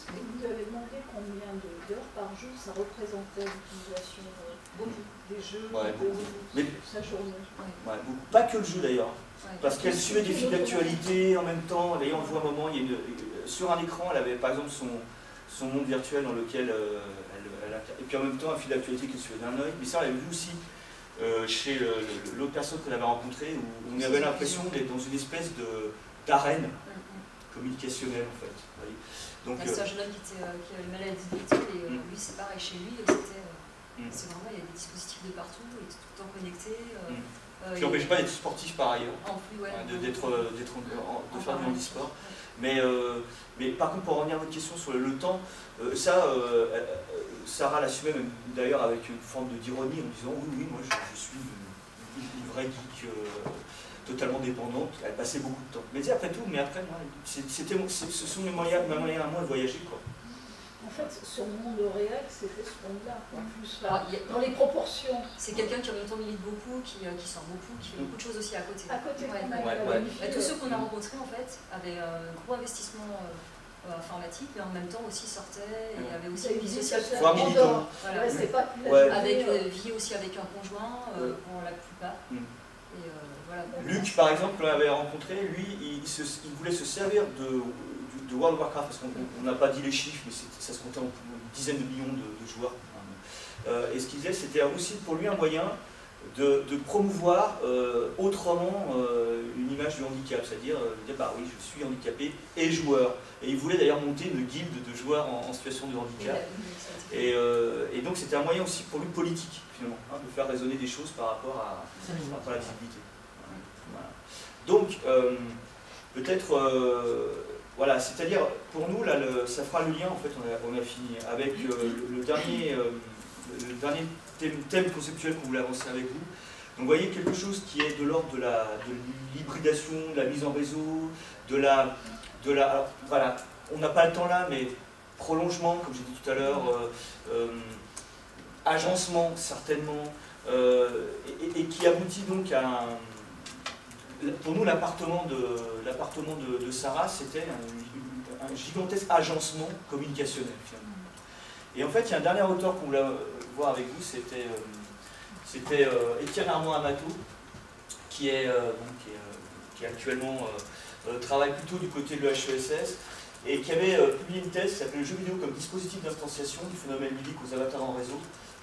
que vous avez demandé combien d'heures par jour ça représentait l'utilisation des jeux, de sa journée?
Pas que le jeu d'ailleurs, parce qu'elle suivait des fils d'actualité en même temps. D'ailleurs, on le voit un moment, sur un écran, elle avait par exemple son monde virtuel dans lequel et puis en même temps un fil d'actualité qui suivait d'un œil. Mais ça, on l'avait vu aussi chez l'autre personne qu'on avait rencontrée, où on avait l'impression d'être dans une espèce d'arène communicationnelle en fait.
Donc, c'est un jeune homme qui avait une maladie multiple et lui c'est pareil, chez lui c'est vraiment, il y a des dispositifs de partout, il est tout le temps connecté.
Qui n'empêche pas d'être sportif par ailleurs,
en plus,
de faire du handisport. Mais par contre, pour revenir à votre question sur le temps, Sarah l'assumait même d'ailleurs avec une forme d'ironie en disant oui, moi je suis une vraie geek totalement dépendante, elle passait beaucoup de temps. Mais après tout, moi, ce sont mes moyens à moi de voyager, quoi.
En fait, son monde réel, c'était ce monde-là, dans les proportions.
C'est quelqu'un qui en même temps milite beaucoup, qui sort beaucoup, qui fait beaucoup de choses aussi à côté. Tous ceux qu'on a rencontrés, en fait, avaient un gros investissement informatique, mais en même temps aussi sortaient et avaient aussi une vie sociale. Avec vie aussi avec un conjoint, pour la plupart.
Luc, par exemple, l'avait rencontré, lui, il voulait se servir de World of Warcraft, parce qu'on n'a pas dit les chiffres, mais ça se comptait en dizaines de millions de joueurs. Et ce qu'il disait, c'était aussi pour lui un moyen de promouvoir autrement une image du handicap, c'est-à-dire dire bah oui, je suis handicapé et joueur. Et il voulait d'ailleurs monter une guilde de joueurs en situation de handicap. Et donc c'était un moyen aussi pour lui politique, finalement, de faire résonner des choses par rapport à la visibilité. Voilà. Donc, peut-être, voilà, c'est-à-dire, pour nous, là, ça fera le lien, en fait, on a fini, avec le dernier thème conceptuel qu'on voulait avancer avec vous. Donc, vous voyez quelque chose qui est de l'ordre de l'hybridation, de la mise en réseau, alors, voilà, on n'a pas le temps là, mais prolongement, comme j'ai dit tout à l'heure, agencement, certainement, et qui aboutit donc à pour nous, l'appartement de Sarah, c'était un gigantesque agencement communicationnel, finalement. Et en fait, il y a un dernier auteur qu'on voulait voir avec vous, c'était Étienne Armand Amato, qui actuellement travaille plutôt du côté de l'EHESS, et qui avait publié une thèse qui s'appelait « Le jeu vidéo comme dispositif d'instanciation du phénomène ludique aux avatars en réseau »,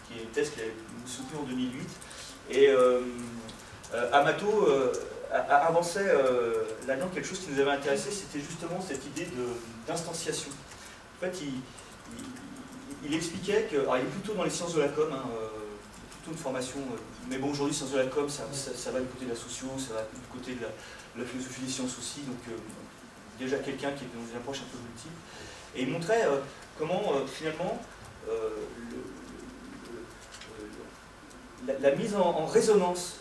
qui est une thèse qu'il avait soutenue en 2008. Et Amato avançait là-dedans quelque chose qui nous avait intéressé, c'était justement cette idée d'instanciation. En fait, il expliquait que, alors il est plutôt dans les sciences de la com, plutôt une formation, mais bon, aujourd'hui, Sciences de la com, ça va du côté de la socio, ça va du côté de la philosophie des sciences aussi, donc déjà quelqu'un qui est dans une approche un peu multiple. Et il montrait comment, finalement, la mise en résonance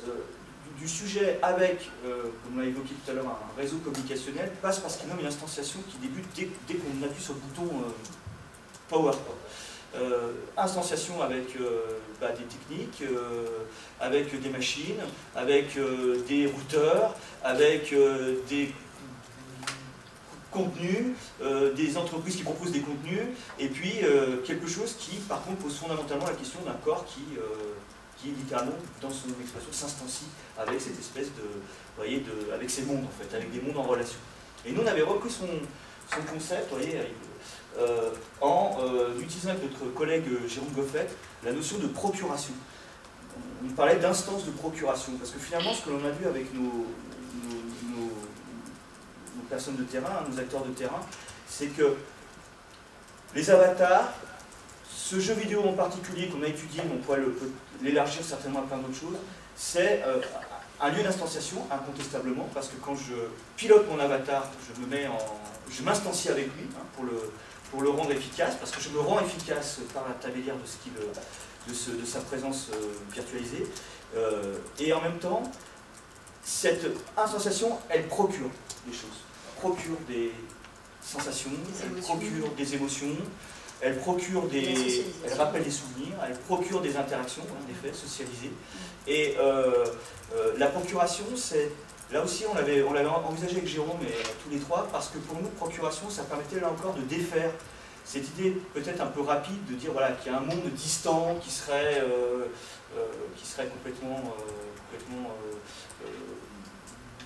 du sujet avec, comme on l'a évoqué tout à l'heure, un réseau communicationnel passe par ce qu'il nomme une instantiation qui débute dès qu'on appuie sur le bouton Power. Instantiation avec des techniques, avec des machines, avec des routeurs, avec des contenus, des entreprises qui proposent des contenus, et puis quelque chose qui, par contre, pose fondamentalement la question d'un corps qui littéralement, dans son expression, s'instancie avec cette espèce avec ces mondes, en fait, avec des mondes en relation. Et nous, on avait repris son concept, vous voyez, en utilisant avec notre collègue Jérôme Goffet la notion de procuration. On parlait d'instance de procuration, parce que finalement, ce que l'on a vu avec nos personnes de terrain, nos acteurs de terrain, c'est que les avatars, ce jeu vidéo en particulier qu'on a étudié, mais on pourrait l'élargir certainement à plein d'autres choses, c'est un lieu d'instanciation, incontestablement, parce que quand je pilote mon avatar, je m'instancie avec lui pour le rendre efficace, parce que je me rends efficace par l'intermédiaire de sa présence virtualisée, et en même temps, cette instanciation, elle procure des choses, procure des sensations, elle procure des émotions, elle rappelle des souvenirs, elle procure des interactions, en effet, socialisées. Et la procuration, c'est, là aussi on l'avait envisagé avec Jérôme et tous les trois, parce que pour nous, procuration, ça permettait là encore de défaire cette idée peut-être un peu rapide de dire voilà, qu'il y a un monde distant qui serait complètement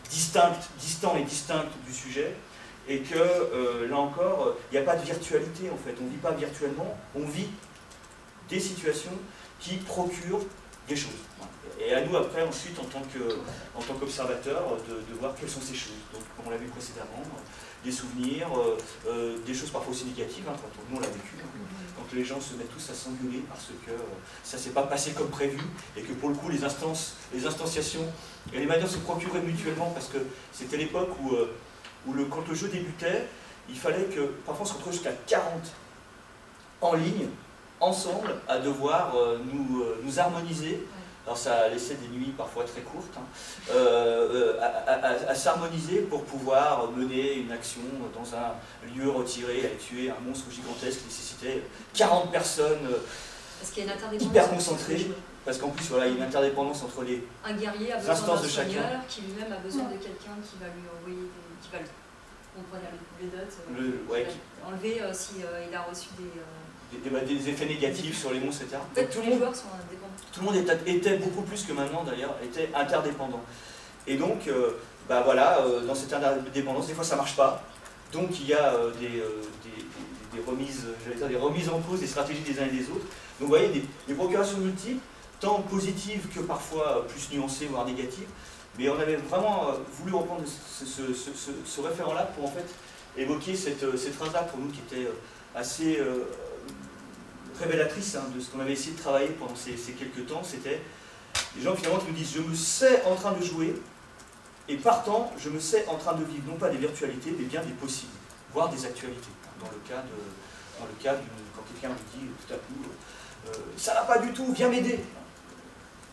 distant et distinct du sujet. Et que, là encore, il n'y a pas de virtualité en fait, on ne vit pas virtuellement, on vit des situations qui procurent des choses. Et à nous après, ensuite, en tant qu'observateur, de voir quelles sont ces choses. Donc, comme on l'a vu précédemment, des souvenirs, des choses parfois aussi négatives, quand nous on l'a vécu, quand les gens se mettent tous à s'engueuler parce que ça ne s'est pas passé comme prévu, et que pour le coup, les instanciations, et les manières de se procurer mutuellement, parce que c'était l'époque où quand le jeu débutait, il fallait que parfois on se retrouve jusqu'à 40 en ligne, ensemble, à devoir nous harmoniser. Alors ça laissait des nuits parfois très courtes, à s'harmoniser pour pouvoir mener une action dans un lieu retiré, à tuer un monstre gigantesque qui nécessitait 40 personnes hyper concentrées. Parce qu'en plus, voilà, il y a une interdépendance entre les
un guerrier a besoin d'un soigneur qui lui-même a besoin de quelqu'un qui va lui envoyer qui va les dots, enlever s'il a reçu
des effets négatifs sur les monstres, etc.
En fait, tous les joueurs sont indépendants.
Tout le monde était beaucoup plus que maintenant d'ailleurs, était interdépendant. Et donc, voilà, dans cette interdépendance, des fois ça ne marche pas. Donc il y a des remises, j'allais dire des remises en cause des stratégies des uns et des autres. Donc vous voyez, des procurations multiples, tant positives que parfois plus nuancées, voire négatives. Mais on avait vraiment voulu reprendre ce référent-là pour en fait évoquer cette phrase-là pour nous qui était assez révélatrice de ce qu'on avait essayé de travailler pendant ces quelques temps. C'était des gens finalement qui nous disent « je me sais en train de jouer et partant, je me sais en train de vivre non pas des virtualités, mais bien des possibles, voire des actualités. » Dans le cas quand quelqu'un vous dit tout à coup « ça va pas du tout, viens m'aider !»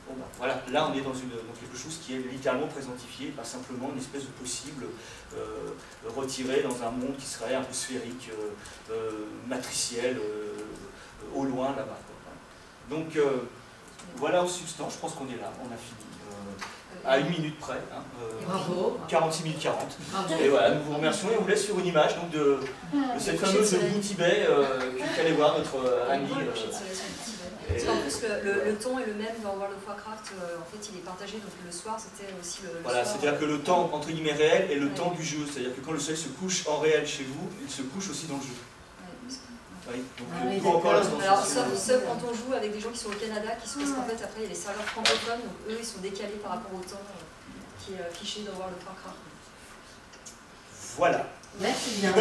Bon, voilà, là on est dans quelque chose qui est littéralement présentifié, pas simplement une espèce de possible retiré dans un monde qui serait un peu sphérique, matriciel, au loin là-bas. Donc voilà en substance, je pense qu'on est là, on a fini. À 1 minute près,
Bravo.
46 040. Et voilà, nous vous remercions et on vous laisse sur une image donc, de cette fameuse boue Tibet qu'allait voir notre ami.
Parce qu'en plus, le temps est le même dans World of Warcraft, en fait il est partagé, donc le soir c'était aussi le
voilà, c'est-à-dire que le temps entre guillemets réel est le temps du jeu, c'est-à-dire que quand le soleil se couche en réel chez vous, il se couche aussi dans le jeu. Oui, donc encore
alors, sauf quand on joue avec des gens qui sont au Canada, parce qu'en fait après il y a les serveurs francophones, donc eux ils sont décalés par rapport au temps qui est affiché dans World of Warcraft.
Voilà.
Merci bien.